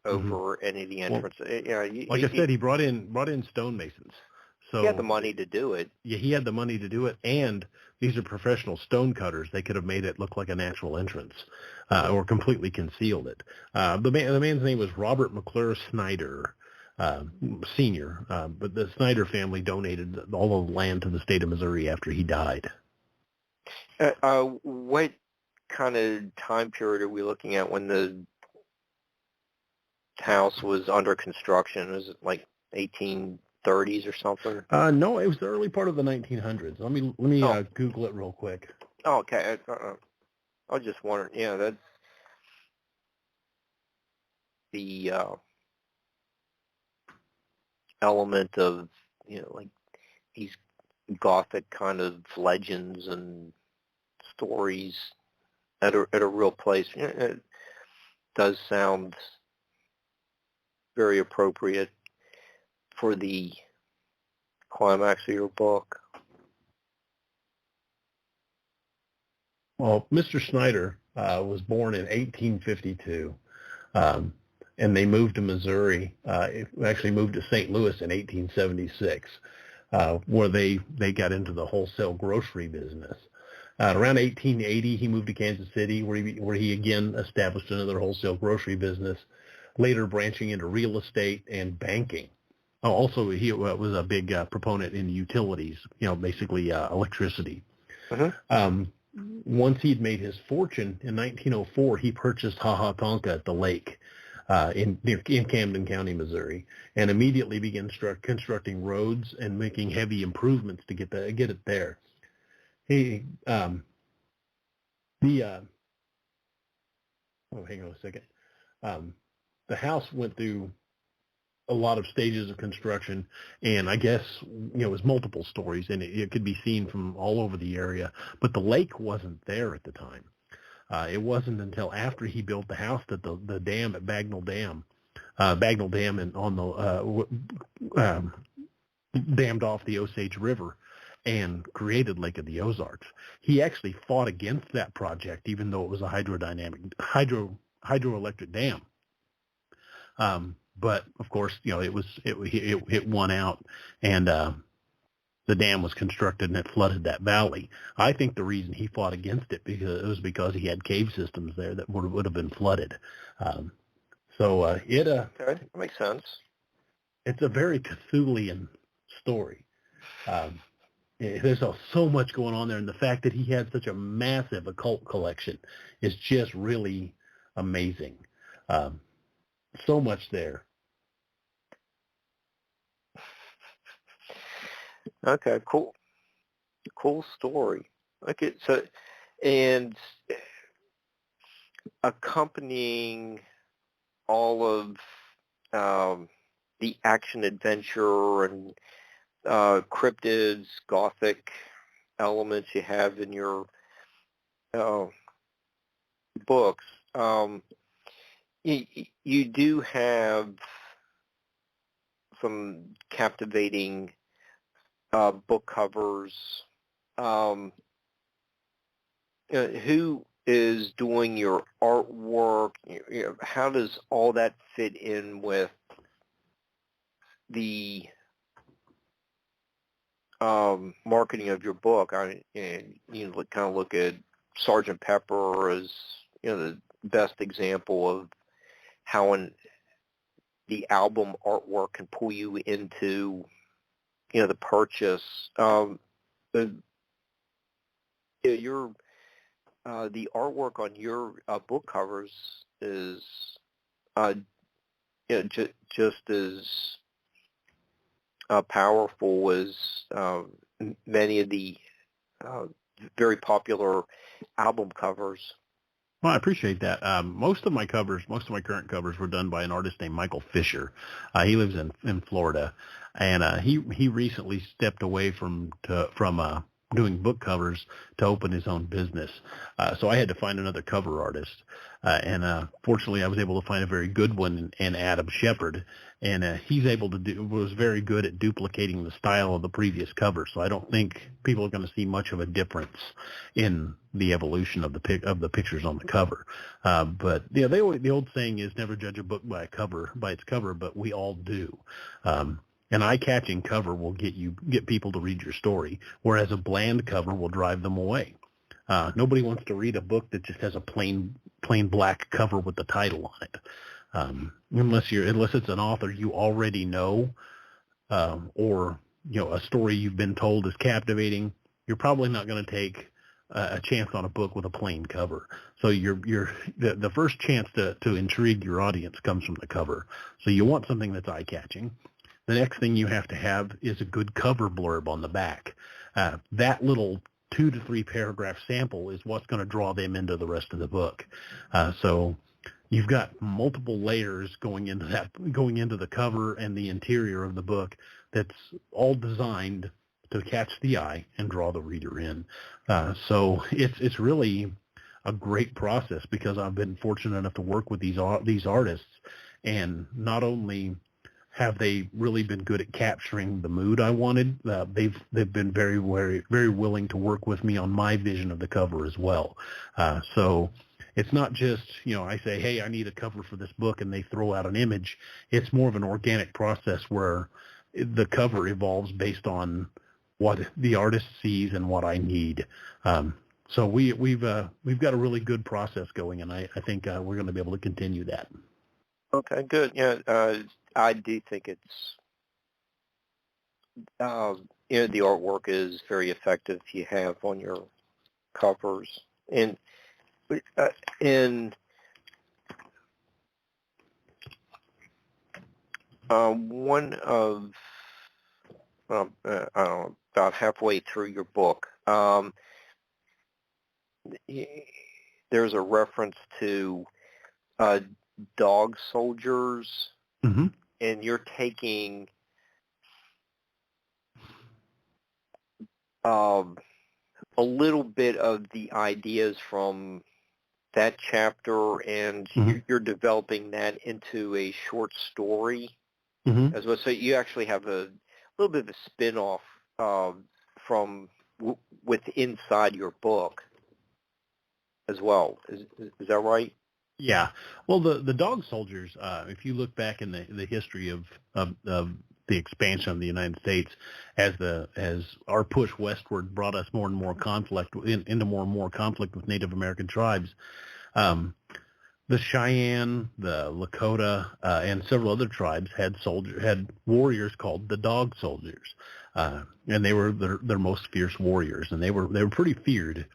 over any of the entrances.
Well, I said, he brought in stonemasons. So
he had the money to do it.
Yeah, he had the money to do it, and these are professional stone cutters. They could have made it look like a natural entrance, or completely concealed it. The man's name was Robert McClure Snyder, Sr., but the Snyder family donated all the land to the state of Missouri after he died.
What kind of time period are we looking at when the house was under construction? Was it like 1830s or something?
No, it was the early part of the 1900s. Let me Google it real quick.
Oh, okay. I was just wondering. Yeah, that's the element of like these Gothic kind of legends and stories at a real place. It does sound very appropriate for the climax of your book.
Well, Mr. Snyder was born in 1852, and they moved to Missouri. Actually moved to St. Louis in 1876, where they got into the wholesale grocery business. Around 1880, he moved to Kansas City, where he again established another wholesale grocery business, later branching into real estate and banking. Also, he was a big proponent in utilities, basically electricity.
Uh-huh.
Once he'd made his fortune in 1904, he purchased Tonka at the lake in Camden County, Missouri, and immediately began constructing roads and making heavy improvements to get it there. Hang on a second. The house went through a lot of stages of construction, and I guess it was multiple stories, and it could be seen from all over the area. But the lake wasn't there at the time. It wasn't until after he built the house that the dam at Bagnell Dam, and on the dammed off the Osage River and created Lake of the Ozarks. He actually fought against that project, even though it was a hydroelectric dam. But of course, it won out, and the dam was constructed and it flooded that valley. I think the reason he fought against it was because he had cave systems there that would have been flooded. Okay,
that makes sense.
It's a very Cthulhian story. There's so much going on there, and the fact that he had such a massive occult collection is just really amazing. So much there.
Okay, cool story. Okay, so, and accompanying all of the action adventure and cryptids, gothic elements you have in your books, you do have some captivating book covers. Who is doing your artwork? How does all that fit in with the marketing of your book? You kind of look at Sgt. Pepper as the best example of how the album artwork can pull you into the purchase. The artwork on your book covers is just as powerful as many of the very popular album covers.
Well, I appreciate that. Most of my current covers were done by an artist named Michael Fisher. He lives in Florida, and he recently stepped away from doing book covers to open his own business. So I had to find another cover artist, and fortunately, I was able to find a very good one in Adam Shepard, and was very good at duplicating the style of the previous cover. So I don't think people are going to see much of a difference in the evolution of the pictures on the cover. But the old saying is never judge a book by its cover, but we all do. An eye-catching cover will get people to read your story, whereas a bland cover will drive them away. Nobody wants to read a book that just has a plain black cover with the title on it. Unless it's an author you already know, or a story you've been told is captivating, you're probably not going to take a chance on a book with a plain cover. So the first chance to intrigue your audience comes from the cover. So you want something that's eye-catching. The next thing you have to have is a good cover blurb on the back. That little 2 to 3 paragraph sample is what's going to draw them into the rest of the book. So you've got multiple layers going into the cover and the interior of the book that's all designed to catch the eye and draw the reader in. So it's really a great process, because I've been fortunate enough to work with these artists, and not only have they really been good at capturing the mood I wanted, they've been very, very, very willing to work with me on my vision of the cover as well. So it's not just, I say, hey, I need a cover for this book, and they throw out an image. It's more of an organic process where the cover evolves based on what the artist sees and what I need. So we've got a really good process going, and I think we're going to be able to continue that.
Okay, good. I do think it's the artwork is very effective you have on your covers, and one of I don't know, about halfway through your book, there's a reference to dog soldiers.
Mm-hmm.
And you're taking a little bit of the ideas from that chapter, and you're developing that into a short story as well. So you actually have a little bit of a spin-off from inside your book as well. Is that right?
Yeah. Well, the dog soldiers, if you look back in the history of the expansion of the United States as our push westward brought us more and more conflict into more and more conflict with Native American tribes. The Cheyenne, the Lakota, and several other tribes had warriors called the Dog Soldiers, and they were their most fierce warriors, and they were pretty feared.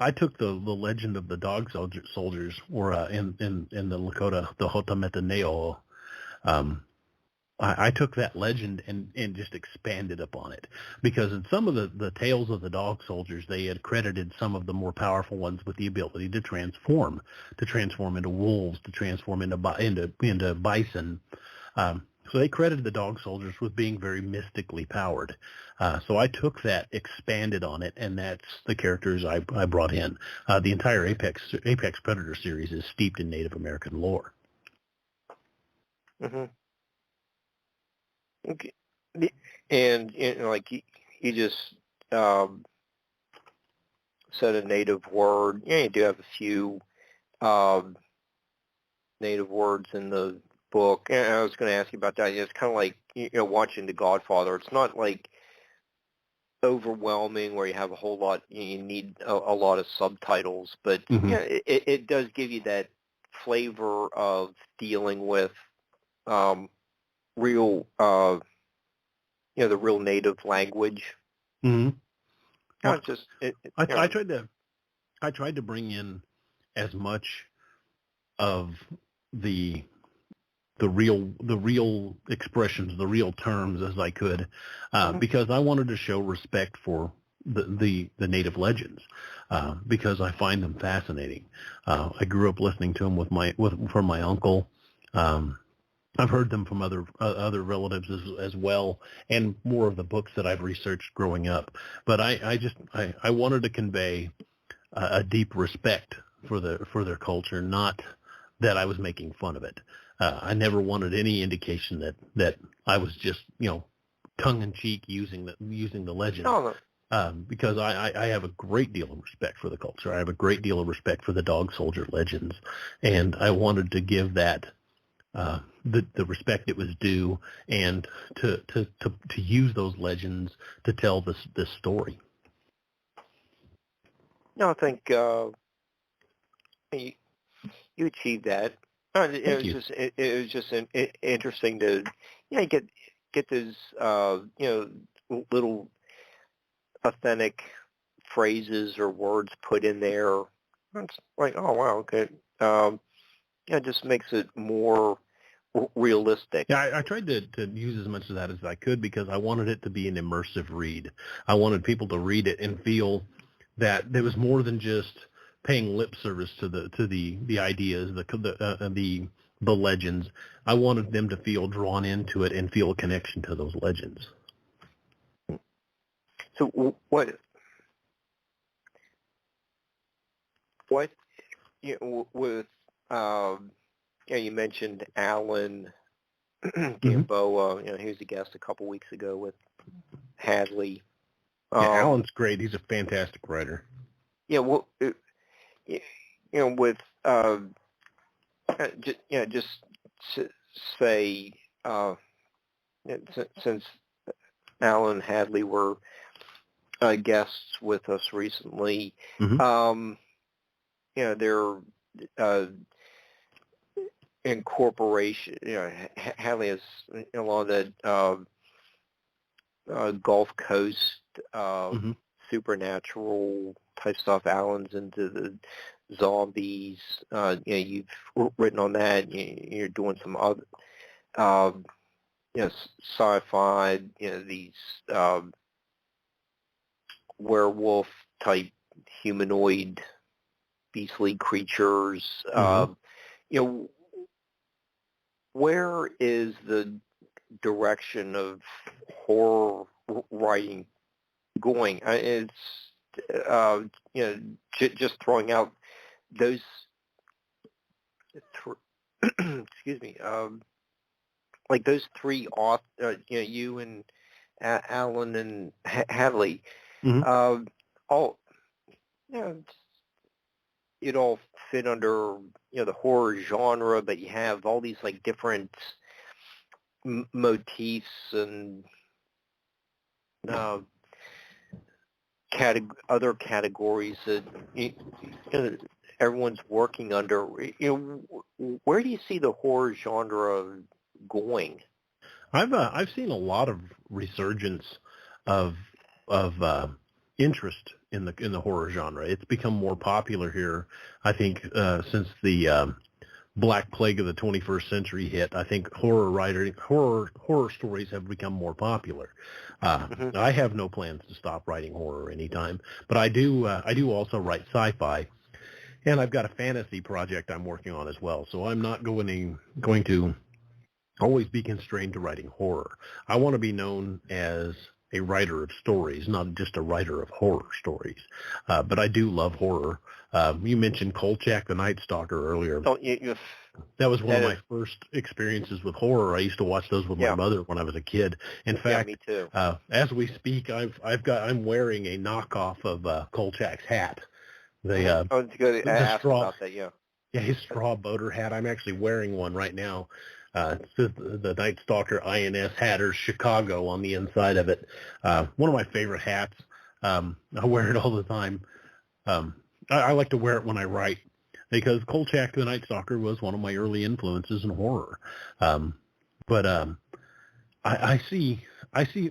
I took the legend of the Dog Soldiers, or in the Lakota, the Hotametaneo. I took that legend and just expanded upon it, because in some of the tales of the Dog Soldiers, they had credited some of the more powerful ones with the ability to transform into wolves, to transform into bison. So they credited the Dog Soldiers with being very mystically powered. So I took that, expanded on it, and that's the characters I brought in. The entire Apex Predator series is steeped in Native American lore.
Mm-hmm. Okay. And like you just said a native word. Yeah, you do have a few native words in the book. And I was going to ask you about that. It's kind of like watching The Godfather. It's not like overwhelming where you have a whole lot. You need a lot of subtitles, but
Mm-hmm.
It does give you that flavor of dealing with real, the real native language.
Mm-hmm.
Well,
I tried to bring in as much of the real expressions, the real terms as I could, because I wanted to show respect for the native legends, because I find them fascinating. I grew up listening to them from my uncle. I've heard them from other relatives as well, and more of the books that I've researched growing up. But I wanted to convey a deep respect for their culture, not that I was making fun of it. I never wanted any indication that I was just tongue in cheek using the legend.
Oh,
Because I have a great deal of respect for the culture. I have a great deal of respect for the Dog Soldier legends, and I wanted to give that the respect it was due, and to use those legends to tell this story.
no, I think you achieved that. It was just interesting to get those little authentic phrases or words put in there. It's like, oh wow, okay. It just makes it more realistic.
Yeah, I tried to use as much of that as I could, because I wanted it to be an immersive read. I wanted people to read it and feel that there was more than just paying lip service to the ideas, the legends. I wanted them to feel drawn into it and feel a connection to those legends.
So what with you mentioned Alan Gamboa. He was a guest a couple weeks ago with Hadley.
Alan's great. He's a fantastic writer.
Yeah, well, with just say since Alan and Hadley were guests with us recently,
Mm-hmm.
Their incorporation. Hadley has along that Gulf Coast
Mm-hmm.
supernatural type stuff. Alan's into the zombies. You've written on that. You're doing some other, sci-fi. These werewolf type humanoid beastly creatures.
Mm-hmm.
Where is the direction of horror writing going? It's just throwing out those excuse me, like those three authors, you and Alan and Hadley,
Mm-hmm.
all it all fit under the horror genre, but you have all these like different motifs and other categories that everyone's working under. Where do you see the horror genre going?
I've seen a lot of resurgence of interest in the horror genre. It's become more popular here, I think, since the Black Plague of the 21st century hit. I think horror stories have become more popular. I have no plans to stop writing horror anytime, but I do also write sci-fi, and I've got a fantasy project I'm working on as well. So I'm not going to always be constrained to writing horror. I want to be known as a writer of stories, not just a writer of horror stories. But I do love horror. You mentioned Kolchak the Night Stalker earlier.
Oh,
that was one of my first experiences with horror. I used to watch those with my mother when I was a kid. In fact,
me too.
As we speak, I'm wearing a knockoff of Kolchak's hat.
I was going to ask about that. Yeah,
his straw boater hat. I'm actually wearing one right now. It says the Night Stalker INS Hatters Chicago on the inside of it. One of my favorite hats. I wear it all the time. I like to wear it when I write because Kolchak the Night Stalker was one of my early influences in horror. I see.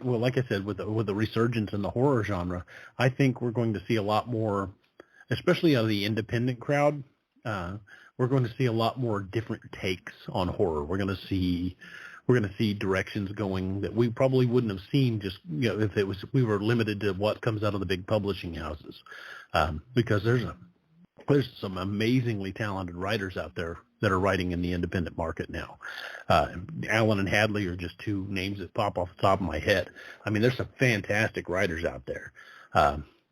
Well, like I said, with the resurgence in the horror genre, I think we're going to see a lot more, especially out of the independent crowd. We're going to see a lot more different takes on horror. We're going to see directions going that we probably wouldn't have seen just if we were limited to what comes out of the big publishing houses, because there's some amazingly talented writers out there that are writing in the independent market now. Allen and Hadley are just two names that pop off the top of my head. I mean, there's some fantastic writers out there.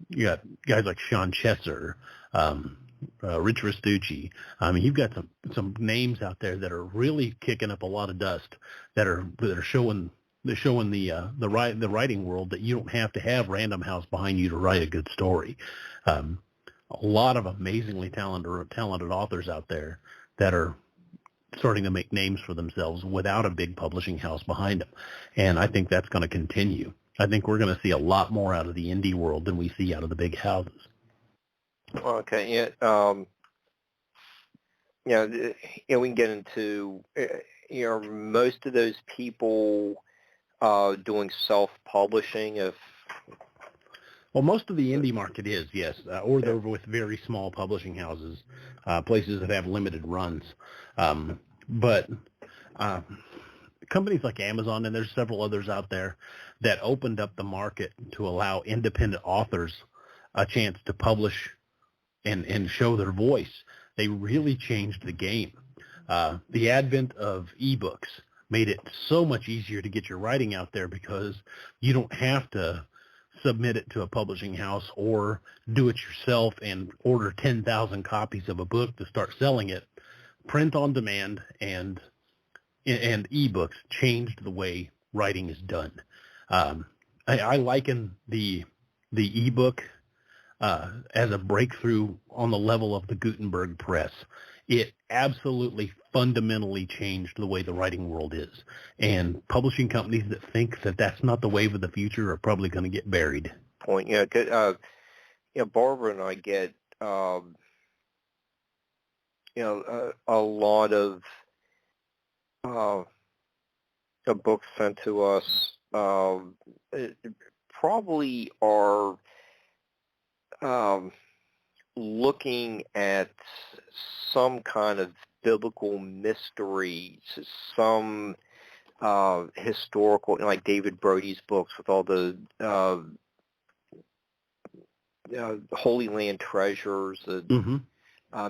You got guys like Sean Chesser, Rich Restucci. I mean, you've got some names out there that are really kicking up a lot of dust that are showing the writing world that you don't have to have Random House behind you to write a good story. A lot of amazingly talented authors out there that are starting to make names for themselves without a big publishing house behind them, and I think that's going to continue. I think we're going to see a lot more out of the indie world than we see out of the big houses.
Okay. Yeah. We can get into most of those people doing self-publishing.
Well, most of the indie market is, yes, or they're with very small publishing houses, places that have limited runs. But companies like Amazon, and there's several others out there that opened up the market to allow independent authors a chance to publish and show their voice. They really changed the game. The advent of ebooks made it so much easier to get your writing out there because you don't have to submit it to a publishing house or do it yourself and order 10,000 copies of a book to start selling it. Print on demand and ebooks changed the way writing is done. I liken the ebook as a breakthrough on the level of the Gutenberg press. It absolutely fundamentally changed the way the writing world is. And publishing companies that think that that's not the wave of the future are probably going to get buried.
Point. Yeah. Barbara and I get a lot of books sent to us. Probably are looking at some kind of biblical mystery, some historical, like David Brody's books with all the Holy Land treasures that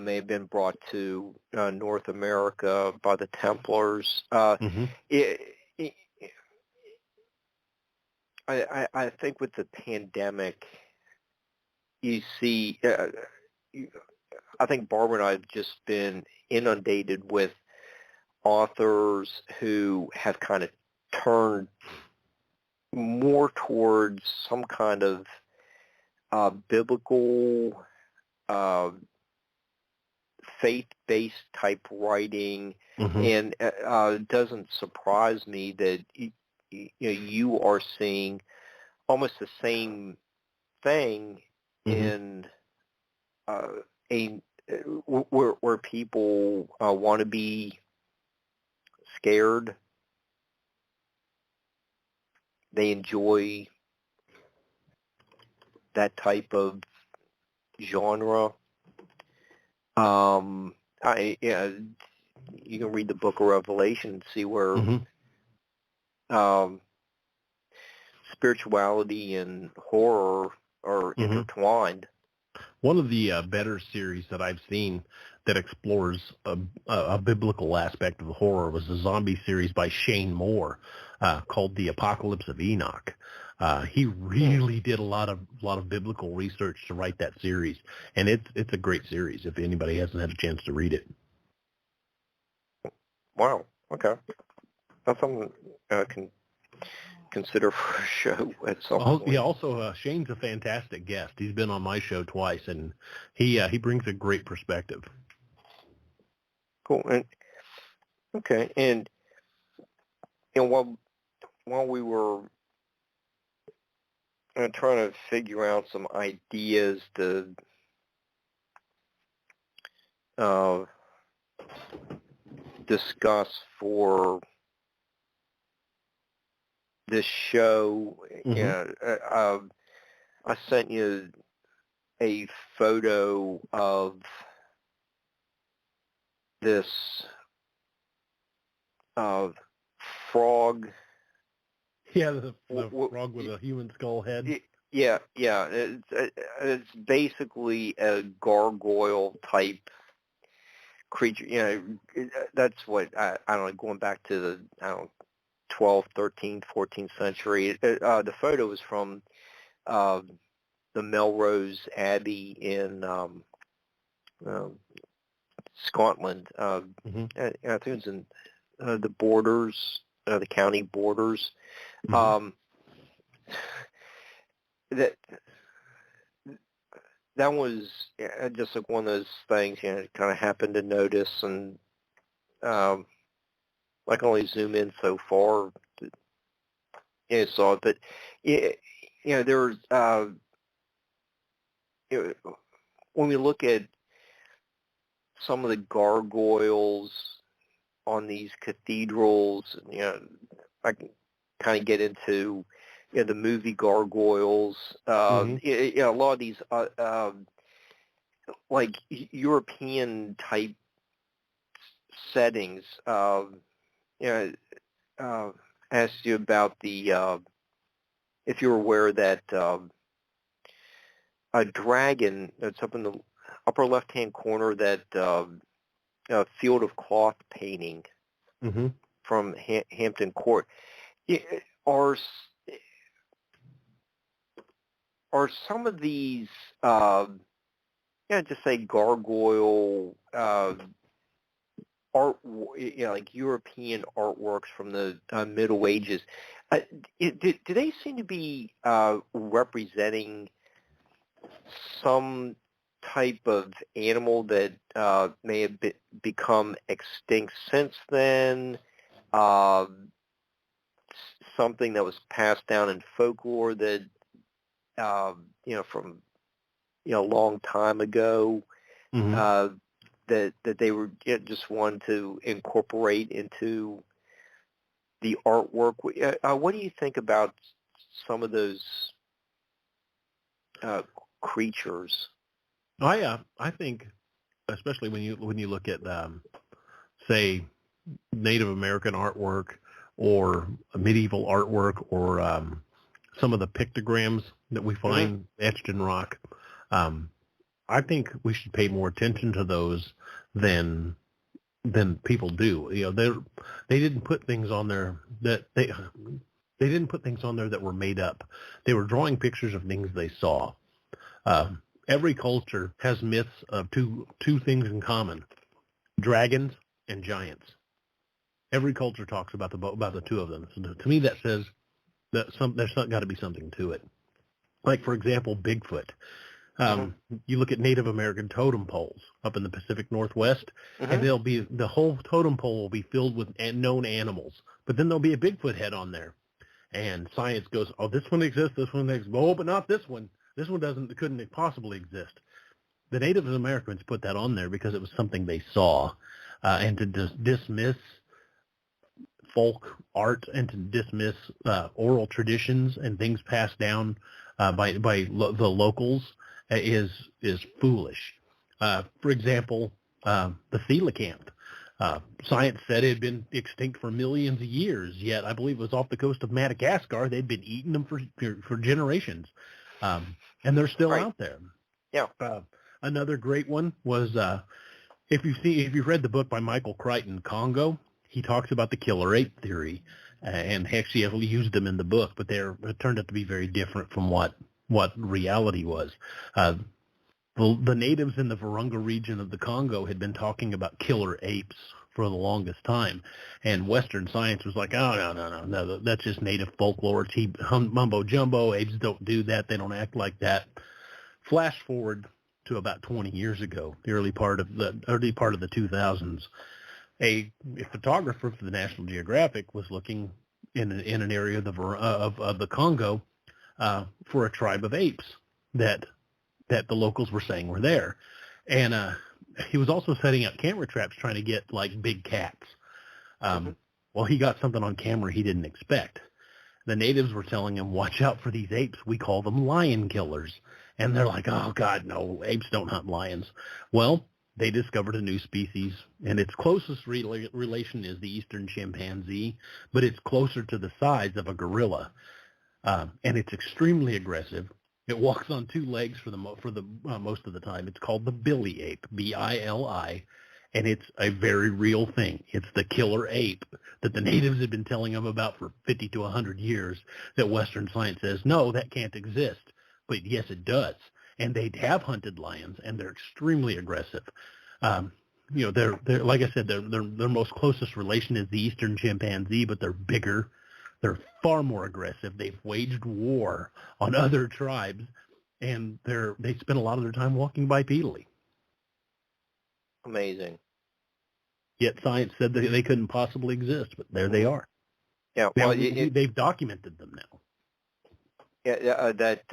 may have been brought to North America by the Templars. I think with the pandemic, you see, I think Barbara and I have just been inundated with authors who have kind of turned more towards some kind of biblical faith-based type writing, and it doesn't surprise me that you are seeing almost the same thing in where people want to be scared. They enjoy that type of genre. You can read the Book of Revelation and see where spirituality and horror are intertwined.
One of the better series that I've seen that explores a biblical aspect of horror was the zombie series by Shane Moore called The Apocalypse of Enoch. He really did a lot of biblical research to write that series, and it's a great series if anybody hasn't had a chance to read it.
Wow. Okay. That's something I can consider for a show at some point.
Yeah, also Shane's a fantastic guest. He's been on my show twice, and he brings a great perspective.
Cool. And okay, and while we were trying to figure out some ideas to discuss for this show, I sent you a photo of this frog.
Yeah, the frog with a human skull head.
Yeah. It's basically a gargoyle type creature. That's what I don't know. Going back to the 12th, 13th, 14th century. The photo is from the Melrose Abbey in Scotland. I think it's in the borders, the county borders. That was just like one of those things, kind of happened to notice, and I can only zoom in so far to saw it, but there's when we look at some of the gargoyles on these cathedrals, I can kind of get into the movie Gargoyles. A lot of these like European type settings. Asked you about the if you're aware that a dragon that's up in the upper left-hand corner, that Field of Cloth painting from Hampton Court, are some of these just say gargoyle art, like European artworks from the Middle Ages, do they seem to be representing some type of animal that may have become extinct since then? Something that was passed down in folklore that from a long time ago, that they were just wanted to incorporate into the artwork. What do you think about some of those creatures?
I think, especially when you look at say Native American artwork or medieval artwork, or some of the pictograms that we find etched in rock, I think we should pay more attention to those than people do. They didn't put things on there that they didn't put things on there that were made up. They were drawing pictures of things they saw. Every culture has myths of two things in common: dragons and giants. Every culture talks about the two of them. So to me, that says that there's got to be something to it. Like, for example, Bigfoot. You look at Native American totem poles up in the Pacific Northwest, and the whole totem pole will be filled with known animals, but then there'll be a Bigfoot head on there, and science goes, oh, this one exists, this one exists, oh, but not this one. This one couldn't possibly exist. The Native Americans put that on there because it was something they saw, and to dismiss folk art and to dismiss oral traditions and things passed down by the locals is foolish. For example, the coelacanth. Science said it had been extinct for millions of years, yet I believe it was off the coast of Madagascar. They'd been eating them for generations, and they're still out there.
Yeah.
Another great one was if you've read the book by Michael Crichton, Congo, he talks about the killer ape theory, and actually used them in the book, but it turned out to be very different from what reality was. The natives in the Virunga region of the Congo had been talking about killer apes for the longest time, and Western science was like, oh, no, that's just native folklore. It's mumbo jumbo. Apes don't do that. They don't act like that. Flash forward to about 20 years ago, the early part of the 2000s. A photographer for the National Geographic was looking in an area of the Congo for a tribe of apes that the locals were saying were there, and he was also setting up camera traps trying to get like big cats. Well, he got something on camera he didn't expect. The natives were telling him, "Watch out for these apes. We call them lion killers." And they're like, "Oh God, no! Apes don't hunt lions." Well, they discovered a new species, and its closest relation is the eastern chimpanzee, but it's closer to the size of a gorilla, and it's extremely aggressive. It walks on two legs for the most of the time. It's called the billy ape, B-I-L-I, and it's a very real thing. It's the killer ape that the natives have been telling them about for 50 to 100 years. That Western science says no, that can't exist, but yes, it does. And they have hunted lions, and they're extremely aggressive. They're like I said, their most closest relation is the eastern chimpanzee, but they're bigger. They're far more aggressive. They've waged war on other tribes, and they spend a lot of their time walking bipedally.
Amazing.
Yet science said that they couldn't possibly exist, but there they are.
Yeah, well,
they've documented them now.
Yeah, that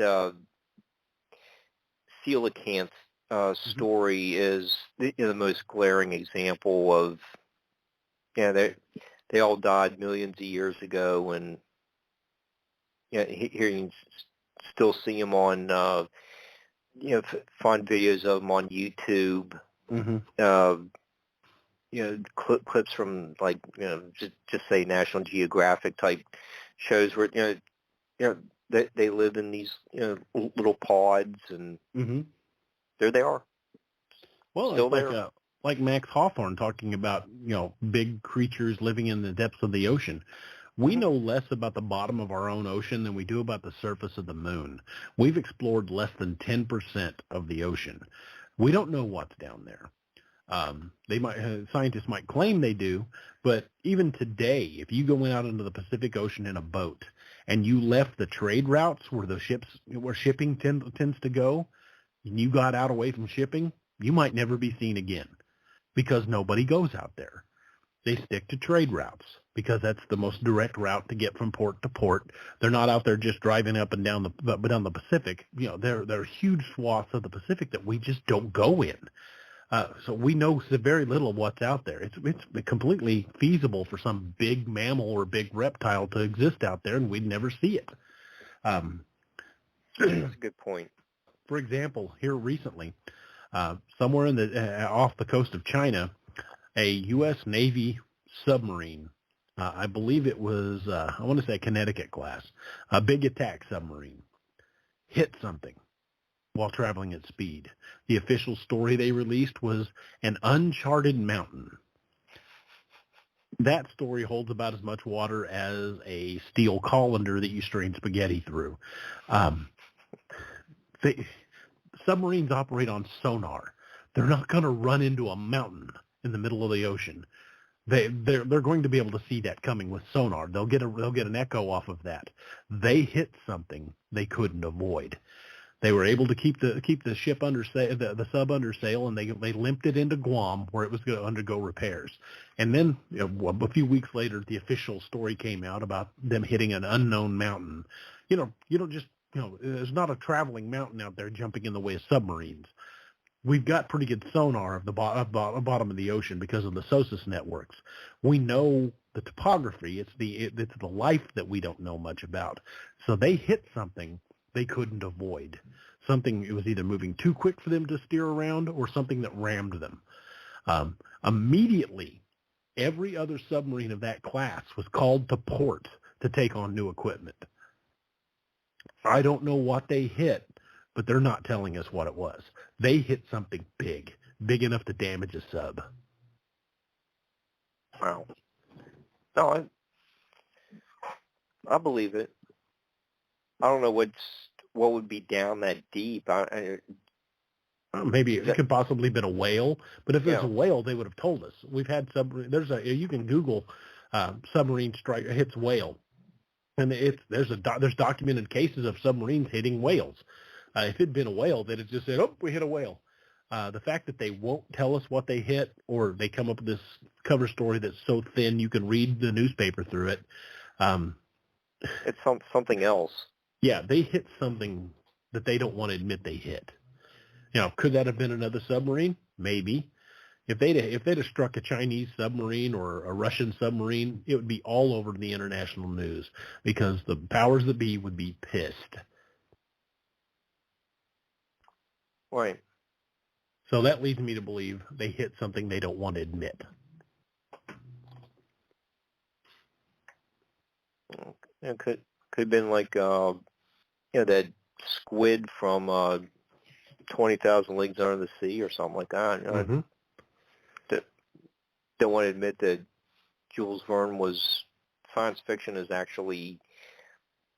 coelacanth story is the most glaring example of, they all died millions of years ago, and here you can still see them on, find videos of them on YouTube. Clips from just say National Geographic type shows where they live in these little pods, and there they are.
Well,
still
it's
there.
Like Max Hawthorne talking about big creatures living in the depths of the ocean. We know less about the bottom of our own ocean than we do about the surface of the moon. We've explored less than 10% of the ocean. We don't know what's down there. Scientists might claim they do, but even today, if you go out into the Pacific Ocean in a boat and you left the trade routes where shipping tends to go, and you got out away from shipping, you might never be seen again because nobody goes out there. They stick to trade routes because that's the most direct route to get from port to port. They're not out there just driving up and down the Pacific. There are huge swaths of the Pacific that we just don't go in. So we know very little of what's out there. It's completely feasible for some big mammal or big reptile to exist out there, and we'd never see it.
That's a good point.
For example, here recently, somewhere off the coast of China, a U.S. Navy submarine, I believe it was, I want to say Connecticut class, a big attack submarine, hit something while traveling at speed. The official story they released was an uncharted mountain. That story holds about as much water as a steel colander that you strain spaghetti through. Submarines operate on sonar. They're not going to run into a mountain in the middle of the ocean. They're going to be able to see that coming with sonar. They'll get an echo off of that. They hit something they couldn't avoid. They were able to keep the ship under the sub under sail, and they limped it into Guam where it was going to undergo repairs. And then a few weeks later, the official story came out about them hitting an unknown mountain. You don't just there's not a traveling mountain out there jumping in the way of submarines. We've got pretty good sonar of the bottom of the ocean because of the SOSUS networks. We know the topography. It's the life that we don't know much about. So they hit something they couldn't avoid. Something, it was either moving too quick for them to steer around or something that rammed them. Immediately, every other submarine of that class was called to port to take on new equipment. I don't know what they hit, but they're not telling us what it was. They hit something big enough to damage a sub.
Wow. No, I believe it. I don't know what would be down that deep.
Maybe it could possibly have been a whale, but if it's a whale, they would have told us. We've had submarine. You can Google submarine strike hits whale, and there's documented cases of submarines hitting whales. If it'd been a whale, they'd have just said, "Oh, we hit a whale." The fact that they won't tell us what they hit, or they come up with this cover story that's so thin you can read the newspaper through it.
It's something else.
Yeah, they hit something that they don't want to admit they hit. Could that have been another submarine? Maybe. If they'd have struck a Chinese submarine or a Russian submarine, it would be all over the international news because the powers that be would be pissed.
Right.
So that leads me to believe they hit something they don't want to admit.
It could have been like that squid from 20,000 Leagues Under the Sea or something like that.
Mm-hmm.
Don't want to admit that Jules Verne was science fiction is actually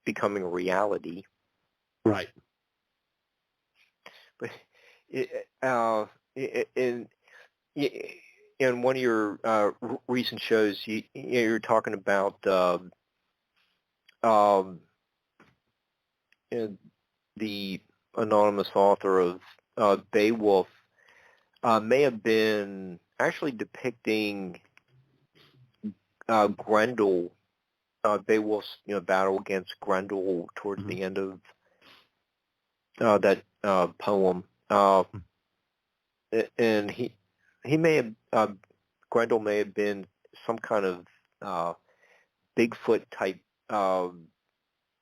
becoming a reality.
Right.
But in one of your recent shows, you're talking about the anonymous author of Beowulf may have been actually depicting Grendel, Beowulf's battle against Grendel towards
mm-hmm.
the end of that poem, and he may have Grendel may have been some kind of Bigfoot type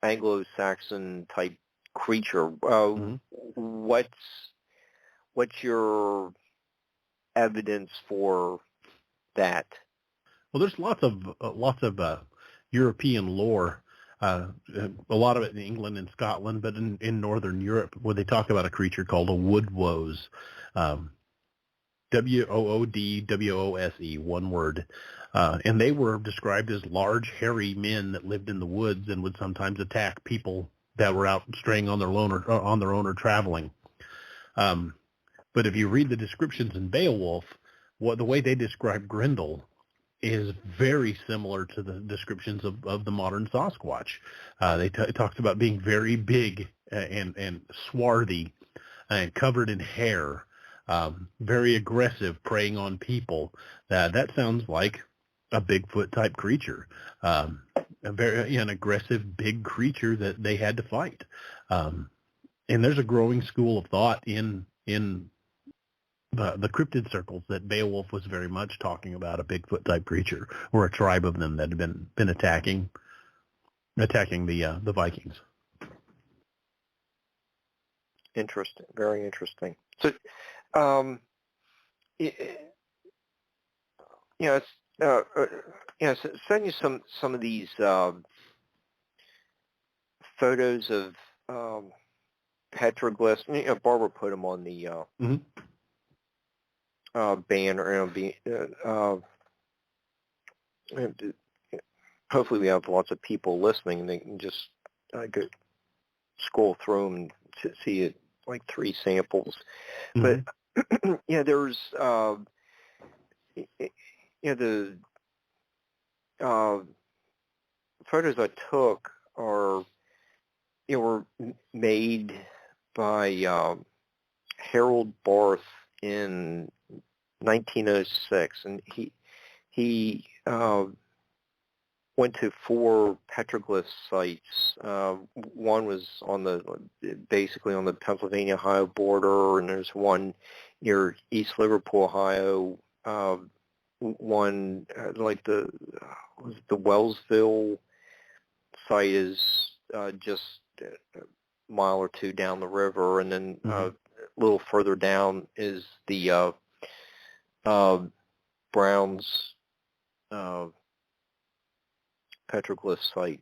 Anglo-Saxon type creature.
Mm-hmm.
What's your evidence for that?
Well, there's lots of European lore. A lot of it in England and Scotland, but in Northern Europe, where they talk about a creature called a woodwose, Woodwose, one word, and they were described as large, hairy men that lived in the woods and would sometimes attack people that were out straying on their own or traveling. But if you read the descriptions in Beowulf, the way they describe Grendel is very similar to the descriptions of the modern Sasquatch. It talks about being very big and swarthy and covered in hair, very aggressive, preying on people. That sounds like a Bigfoot type creature, an aggressive big creature that they had to fight. And there's a growing school of thought in the cryptid circles that Beowulf was very much talking about a Bigfoot type creature or a tribe of them that had been attacking the Vikings.
Interesting, very interesting. So, send you some of these photos of petroglyphs. Barbara put them on the
mm-hmm.
banner. Hopefully, we have lots of people listening, and they can just go scroll through them and see it, like 3 samples.
Mm-hmm.
But there's the photos I took were made by Harold Barth in 1906, and he went to 4 petroglyph sites. One was basically on the Pennsylvania-Ohio border, and there's one near East Liverpool, Ohio. One like the Wellsville site is just a mile or two down the river, and then a little further down is the Browns petroglyph site.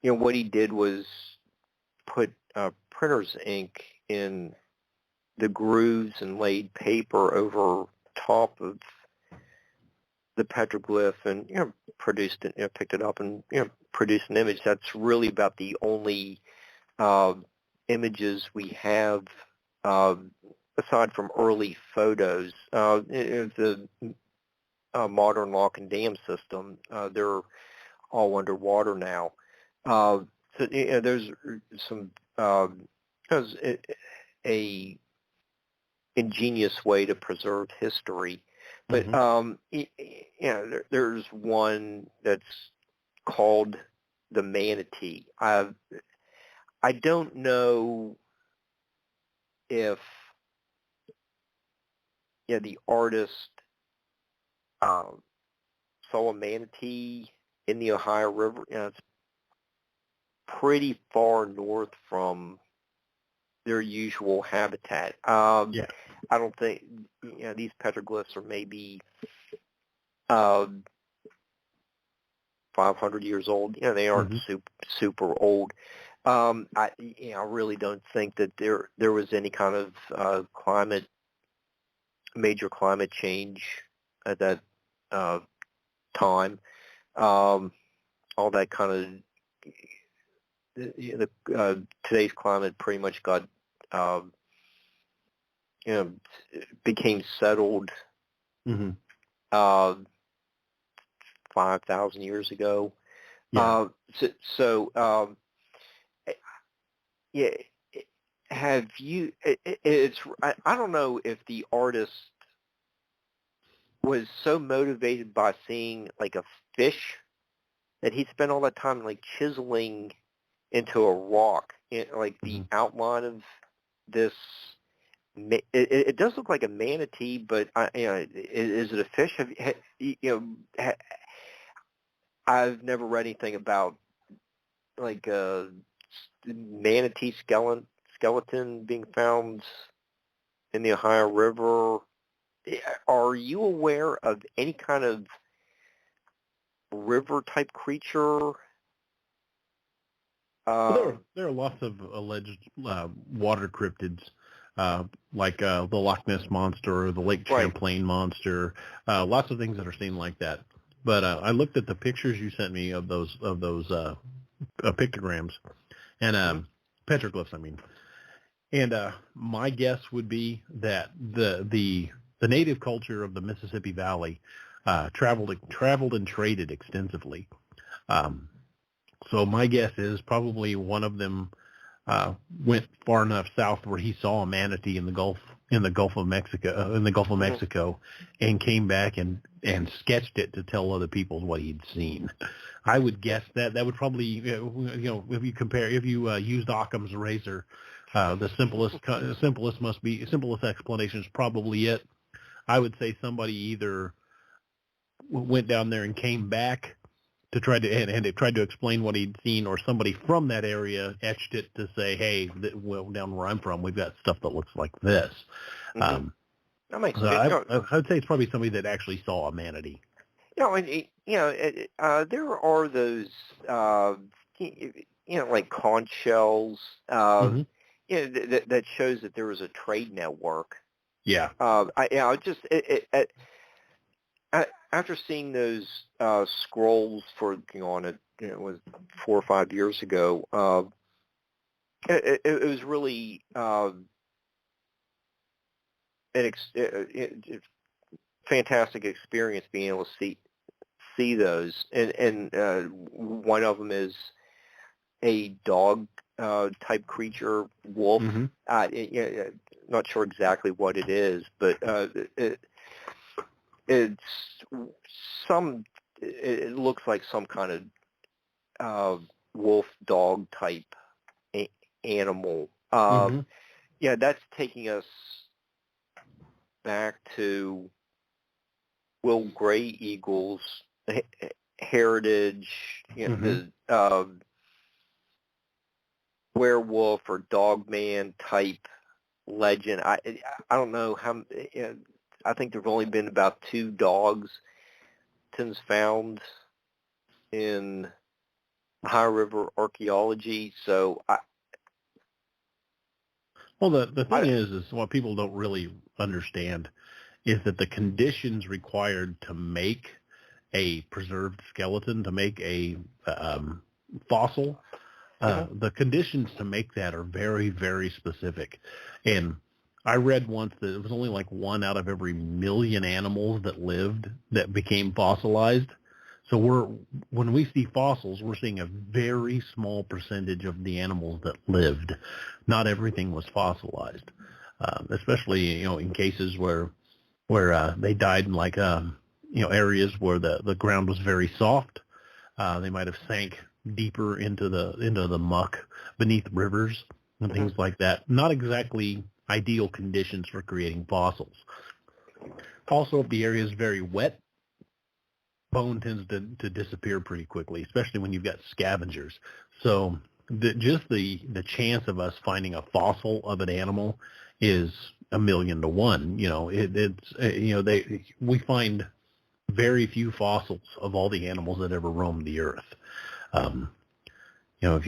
What he did was put printer's ink in the grooves and laid paper over top of the petroglyph, and produced it, picked it up, and produced an image. That's really about the only images we have aside from early photos. The modern lock and dam system, they're all underwater now. So there's some a ingenious way to preserve history, but there's one that's called the manatee. I don't know if the artist saw a manatee in the Ohio River. It's pretty far north from their usual habitat. I don't think these petroglyphs are maybe 500 years old. They aren't super old. I really don't think that there was any kind of major climate change at that time. All that kind of today's climate pretty much got became settled 5,000 years ago. Have you? I don't know if the artist was so motivated by seeing like a fish that he spent all that time like chiseling into a rock, like the outline of this. It does look like a manatee, but is it a fish? I've never read anything about like a manatee skeleton being found in the Ohio River. Are you aware of any kind of river-type creature?
There are lots of alleged water cryptids, like the Loch Ness Monster or the Lake Champlain Monster. Lots of things that are seen like that. But I looked at the pictures you sent me of those pictograms and petroglyphs. I mean, and my guess would be that the native culture of the Mississippi Valley traveled and traded extensively. So my guess is probably one of them went far enough south where he saw a manatee in the Gulf of Mexico, and came back and sketched it to tell other people what he'd seen. I would guess that would probably if you used Occam's razor, the simplest explanation is probably it. I would say somebody either went down there and came back to try to and it tried to explain what he'd seen, or somebody from that area etched it to say, hey, down where I'm from, we've got stuff that looks like this.
That makes sense.
I would say it's probably somebody that actually saw a manatee.
There are those, like conch shells, that shows that there was a trade network.
Yeah.
After seeing those scrolls for it was 4 or 5 years ago, it was really fantastic experience being able to see those, and one of them is a dog type creature, wolf. Not sure exactly what it is, but it's some. It looks like some kind of wolf dog type animal. Yeah, that's taking us back to Will Gray Eagle's heritage, the werewolf or dogman type legend. I don't know how. I think there've only been about 2 dogs since found in High River archaeology. So
the thing is what people don't really understand is that the conditions required to make a preserved skeleton, to make a fossil, the conditions to make that are very, very specific. And I read once that it was only like 1 out of every million animals that lived that became fossilized. So when we see fossils, we're seeing a very small percentage of the animals that lived. Not everything was fossilized, especially in cases where they died in like areas where the ground was very soft. They might have sank deeper into the muck beneath rivers and things like that. Not exactly ideal conditions for creating fossils. Also, if the area is very wet, bone tends to disappear pretty quickly, especially when you've got scavengers. So the chance of us finding a fossil of an animal is 1,000,000 to 1. We find very few fossils of all the animals that ever roamed the earth. If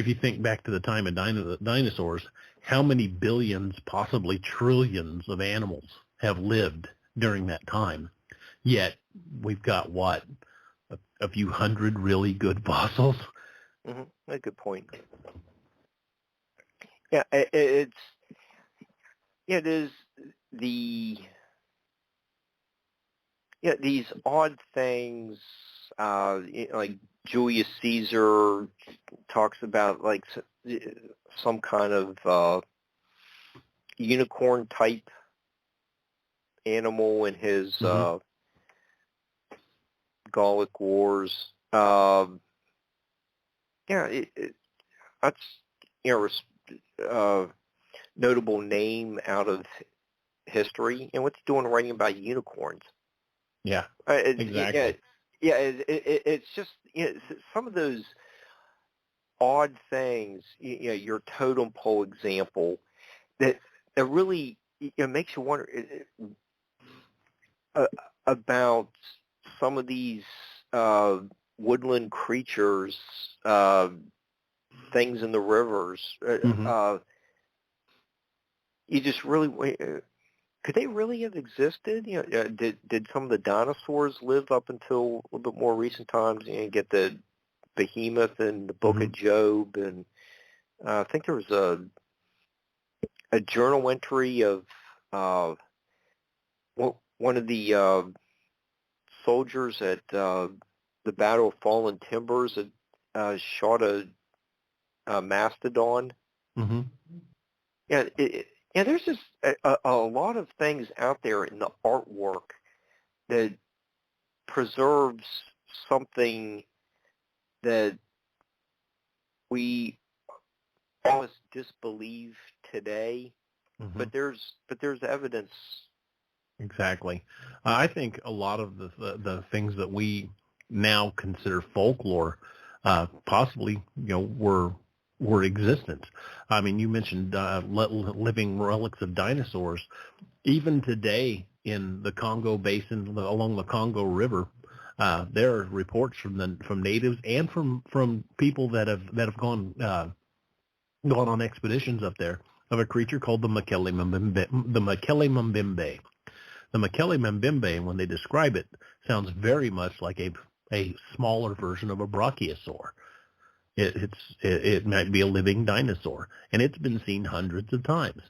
you think back to the time of dinosaurs, how many billions, possibly trillions of animals have lived during that time? Yet we've got a few hundred really good fossils.
A good point. Yeah, it is these odd things, like Julius Caesar talks about like some kind of unicorn type animal in his Gallic Wars. That's notable name out of history. And what's he doing writing about unicorns?
Yeah,
exactly. It's just some of those odd things. Your totem pole example that really makes you wonder about some of these woodland creatures, things in the rivers. You just really could they really have existed? Did some of the dinosaurs live up until a little bit more recent times? Get the behemoth in the Book of Job, and I think there was a journal entry of one of the soldiers at the Battle of Fallen Timbers that shot a mastodon. There's just a lot of things out there in the artwork that preserves something that we almost disbelieve today, but there's evidence.
Exactly. I think a lot of the things that we now consider folklore possibly were existent. I mean, you mentioned living relics of dinosaurs. Even today in the Congo Basin, along the Congo River, there are reports from natives and from people that have gone on expeditions up there of a creature called the Mekele Mbembe. The Mekele Mbembe, when they describe it, sounds very much like a smaller version of a brachiosaur. It might be a living dinosaur, and it's been seen hundreds of times.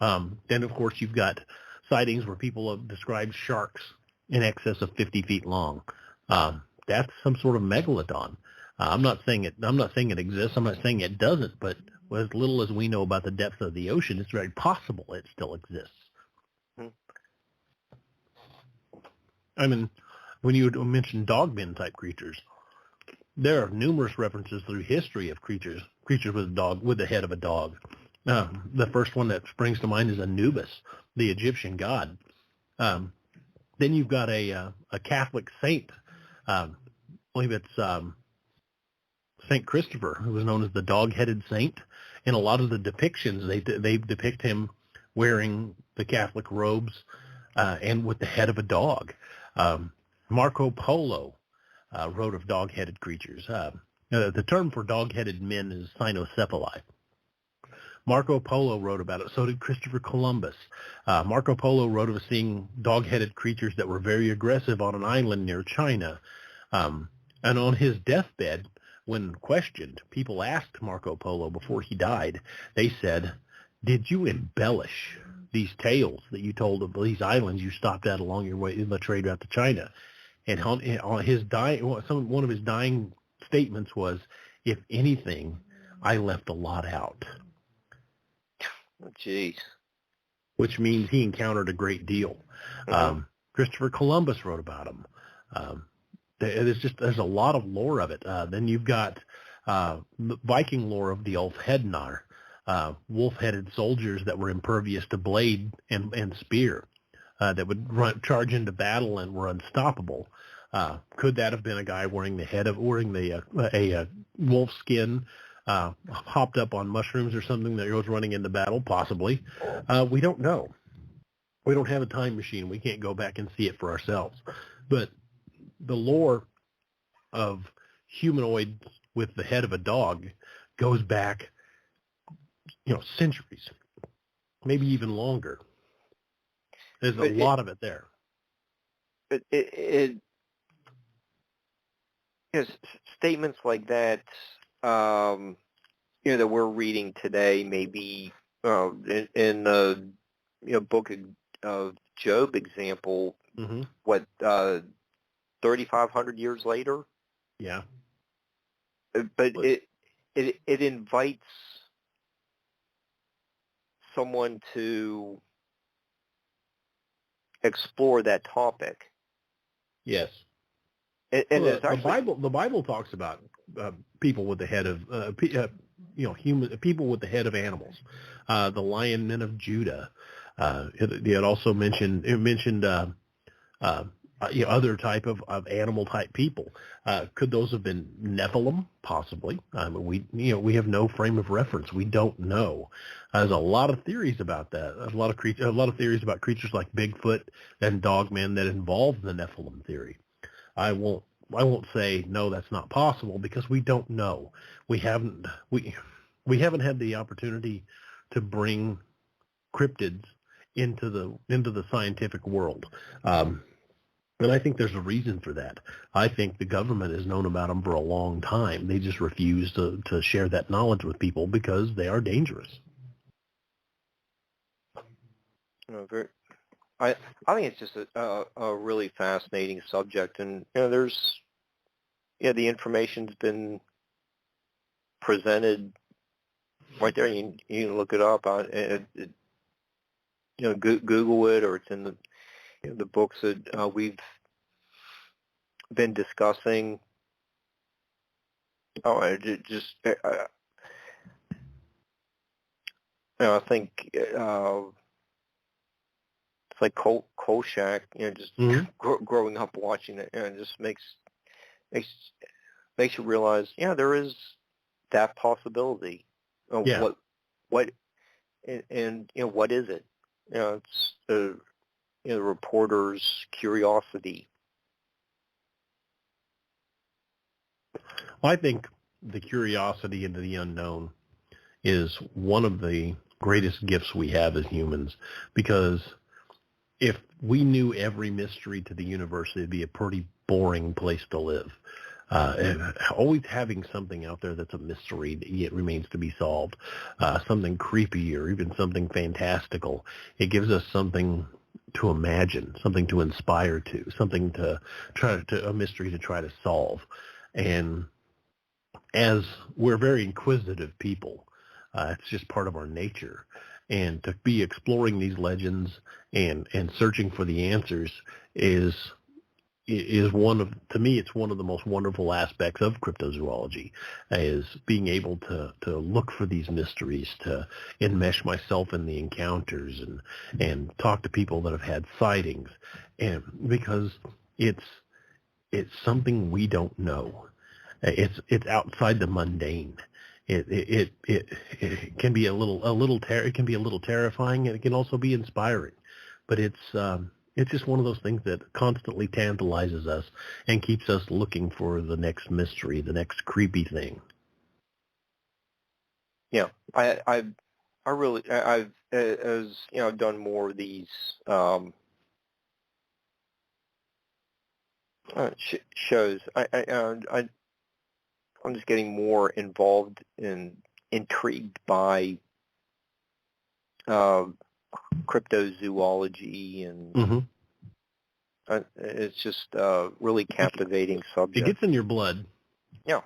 Then, of course, you've got sightings where people have described sharks in excess of 50 feet long. That's some sort of megalodon. I'm not saying it exists. I'm not saying it doesn't. But as little as we know about the depth of the ocean, it's very possible it still exists.
Hmm.
I mean, when you mention Dogman type creatures, there are numerous references through history of creatures with the head of a dog. The first one that springs to mind is Anubis, the Egyptian god. Then you've got a Catholic saint. I believe it's Saint Christopher, who was known as the dog-headed saint. In a lot of the depictions, they depict him wearing the Catholic robes and with the head of a dog. Marco Polo wrote of dog-headed creatures. The term for dog-headed men is cynocephali. Marco Polo wrote about it. So did Christopher Columbus. Marco Polo wrote of seeing dog-headed creatures that were very aggressive on an island near China. And on his deathbed, when questioned, people asked Marco Polo before he died, they said, "Did you embellish these tales that you told of these islands you stopped at along your way in the trade route to China?" And on his one of his dying statements was, "If anything, I left a lot out."
Oh, jeez.
Which means he encountered a great deal.
Mm-hmm.
Christopher Columbus wrote about him. There's a lot of lore of it. Then you've got Viking lore of the Ulfhednar, wolf-headed soldiers that were impervious to blade and spear, that would charge into battle and were unstoppable. Could that have been a guy wearing a wolf skin, hopped up on mushrooms or something that goes running into battle? Possibly. We don't know. We don't have a time machine. We can't go back and see it for ourselves. But the lore of humanoids with the head of a dog goes back, centuries, maybe even longer. There's a lot of it there.
But statements like that, that we're reading today, maybe in the book of Job example,
mm-hmm.
3,500 years later.
Yeah.
But it invites someone to explore that topic.
Yes.
And
the Bible talks about people with the head of people with the head of animals. The lion men of Judah. It also mentioned other type of animal type people. Could those have been Nephilim? Possibly. We have no frame of reference. We don't know. There's a lot of theories about that. A lot of theories about creatures like Bigfoot and Dogman that involve the Nephilim theory. I won't say no, that's not possible, because we don't know. We haven't had the opportunity to bring cryptids into the scientific world. And I think there's a reason for that. I think the government has known about them for a long time. They just refuse to share that knowledge with people because they are dangerous.
I think it's just a really fascinating subject, and there's the information's been presented right there. You can look it up. Google it, or it's in the books that we've been discussing. I think it's like Kolchak, just
mm-hmm.
growing up watching it, it just makes you realize, there is that possibility.
Yeah.
What and what is it? It's the reporter's curiosity.
I think the curiosity into the unknown is one of the greatest gifts we have as humans, because if we knew every mystery to the universe, it'd be a pretty boring place to live. And always having something out there that's a mystery that yet remains to be solved, something creepy or even something fantastical. It gives us something to imagine, something to inspire to, something a mystery to try to solve. And as we're very inquisitive people, it's just part of our nature. And to be exploring these legends and searching for the answers is to me, it's one of the most wonderful aspects of cryptozoology, is being able to look for these mysteries, to enmesh myself in the encounters and talk to people that have had sightings, and because it's something we don't know. It's outside the mundane. It can be a little terrifying, and it can also be inspiring, but it's just one of those things that constantly tantalizes us and keeps us looking for the next mystery, the next creepy thing.
Yeah, I really, I've, as you know, I've done more of these shows. I'm just getting more involved and intrigued by cryptozoology, and it's just a really captivating subject.
It gets in your blood.
Yeah.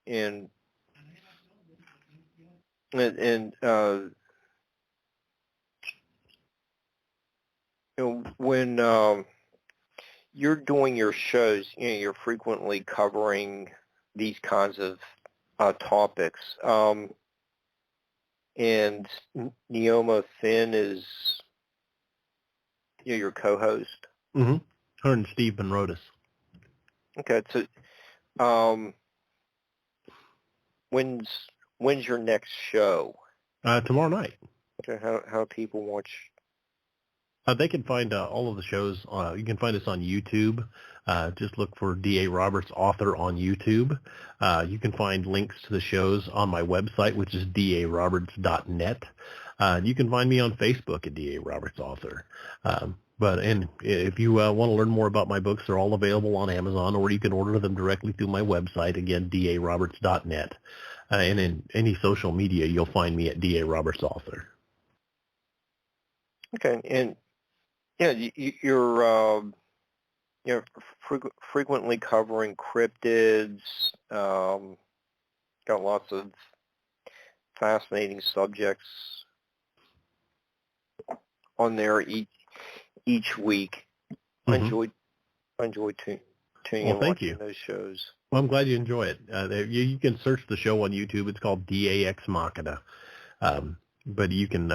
And you know, when you're doing your shows, you know, you're frequently covering these kinds of topics. And Neoma Finn is, you know, your co-host.
Mm-hmm. Her and Steve Benrodis.
Okay, so when's your next show?
Tomorrow night.
Okay, how people watch?
They can find all of the shows. You can find us on YouTube. Just look for D.A. Roberts Author on YouTube. You can find links to the shows on my website, which is daroberts.net. You can find me on Facebook at D.A. Roberts Author. And if you want to learn more about my books, they're all available on Amazon, or you can order them directly through my website, again, daroberts.net. And in any social media, you'll find me at D.A. Roberts Author.
Okay, and yeah, you're frequently covering cryptids. Got lots of fascinating subjects on there each week.
Mm-hmm.
I enjoy tuning and watching those shows.
Well, I'm glad you enjoy it. You can search the show on YouTube. It's called DAX Machina. But you can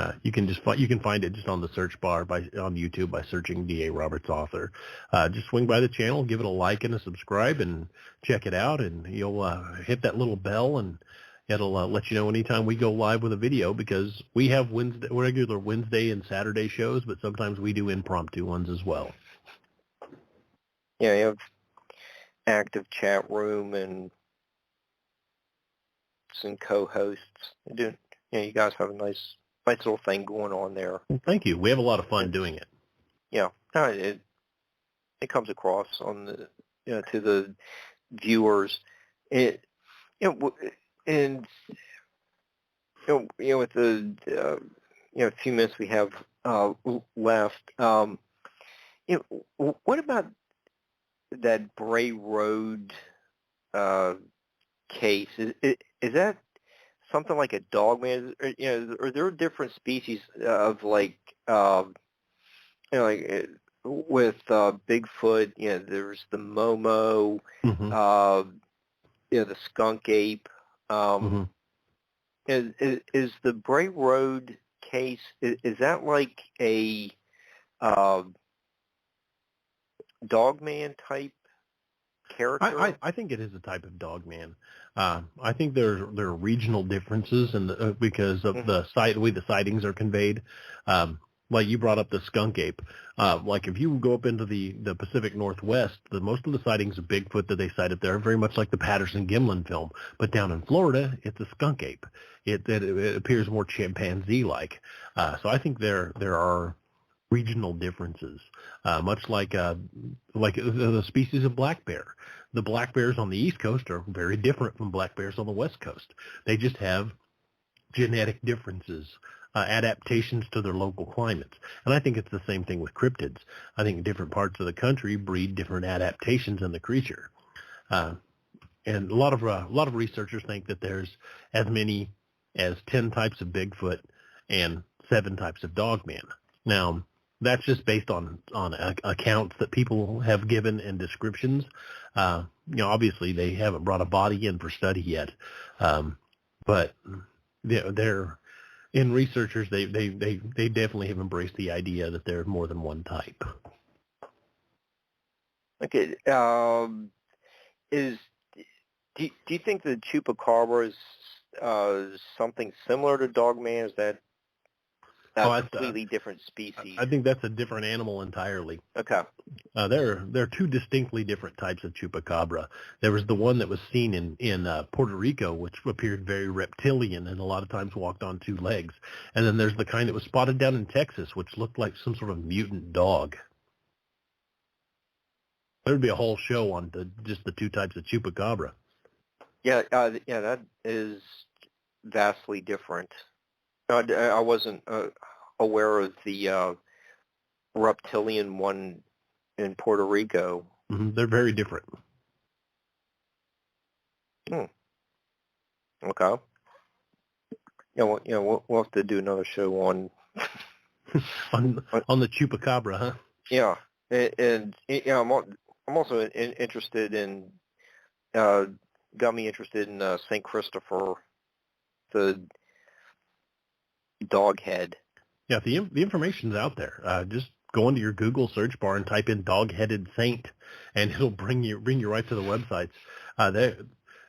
find it just on the search bar on YouTube by searching D.A. Roberts Author. Just swing by the channel, give it a like and a subscribe, and check it out. And you'll hit that little bell, and it'll let you know anytime we go live with a video, because we have regular Wednesday and Saturday shows, but sometimes we do impromptu ones as well.
Yeah, you have active chat room and some co-hosts. Yeah, you guys have a nice little thing going on there.
Well, thank you. We have a lot of fun doing it.
Yeah, it comes across on the to the viewers. And with the few minutes we have left, what about that Bray Road case? Is that something like a Dogman? Are there different species of with Bigfoot? There's the Momo, the skunk ape. Is the Bray Road case? Is that like a Dogman type character?
I think it is a type of Dogman. I think there are regional differences because of the way the sightings are conveyed. Like you brought up the skunk ape. Like if you go up into the Pacific Northwest, most of the sightings of Bigfoot that they cite up there are very much like the Patterson-Gimlin film. But down in Florida, it's a skunk ape. It appears more chimpanzee-like. So I think there are regional differences, much like the species of black bear. The black bears on the East Coast are very different from black bears on the West Coast. They just have genetic differences, adaptations to their local climates. And I think it's the same thing with cryptids. I think different parts of the country breed different adaptations in the creature. And a lot of researchers think that there's as many as 10 types of Bigfoot and 7 types of Dogman. Now, that's just based on accounts that people have given and descriptions. Obviously they haven't brought a body in for study yet, but they're in researchers. They definitely have embraced the idea that there's more than one type.
Okay. Do you think the chupacabra is something similar to Dogman? Is that a completely different species?
I think that's a different animal entirely.
Okay.
There are 2 distinctly different types of chupacabra. There was the one that was seen in Puerto Rico, which appeared very reptilian and a lot of times walked on 2 legs. And then there's the kind that was spotted down in Texas, which looked like some sort of mutant dog. There would be a whole show on just the 2 types of chupacabra.
Yeah, that is vastly different. I wasn't aware of the reptilian one in Puerto Rico.
Mm-hmm. They're very different.
Okay. We'll have to do another show on
on the chupacabra, huh?
Yeah, and I'm also interested in got me interested in St. Christopher, the dog head.
Yeah, the information's out there. Just go into your Google search bar and type in dog-headed saint, and it'll bring you right to the websites.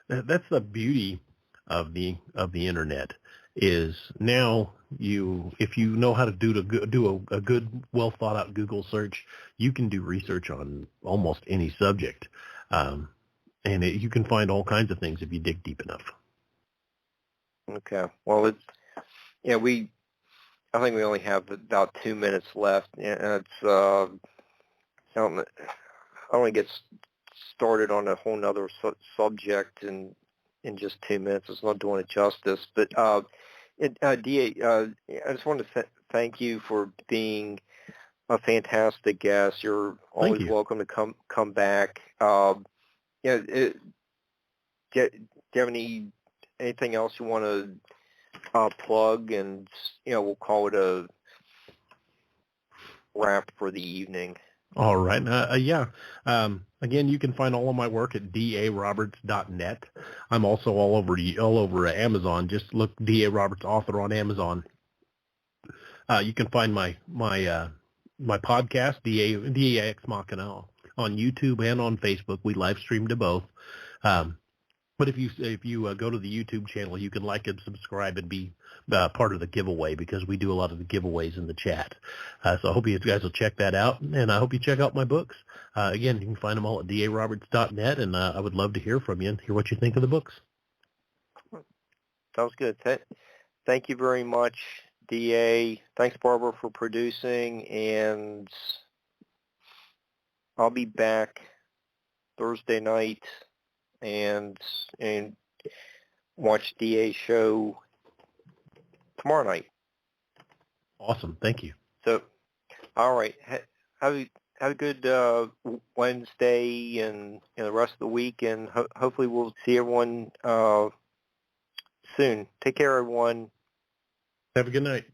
That's the beauty of the internet. Is now if you know how to do a good, well thought out Google search, you can do research on almost any subject, and you can find all kinds of things if you dig deep enough.
Okay. Well, I think we only have about 2 minutes left, and I don't want to get started on a whole nother subject in just 2 minutes. It's not doing it justice. But DA, I just want to thank you for being a fantastic guest. You're always welcome to come back. Do you have anything else you want to plug? And we'll call it a wrap for the evening.
All right. Yeah. Again, you can find all of my work at daroberts.net. I'm also all over Amazon. Just look D.A. Roberts author on Amazon. You can find my podcast, DA Ex Machina, on YouTube and on Facebook. We live stream to both. But if you go to the YouTube channel, you can like and subscribe and be part of the giveaway, because we do a lot of the giveaways in the chat. So I hope you guys will check that out, and I hope you check out my books. Again, you can find them all at daroberts.net, and I would love to hear from you and hear what you think of the books.
Sounds good. Thank you very much, DA. Thanks, Barbara, for producing, and I'll be back Thursday night and watch DA's show tomorrow night.
Awesome. Thank you.
So, all right. Have a good Wednesday and the rest of the week, and hopefully we'll see everyone soon. Take care, everyone.
Have a good night.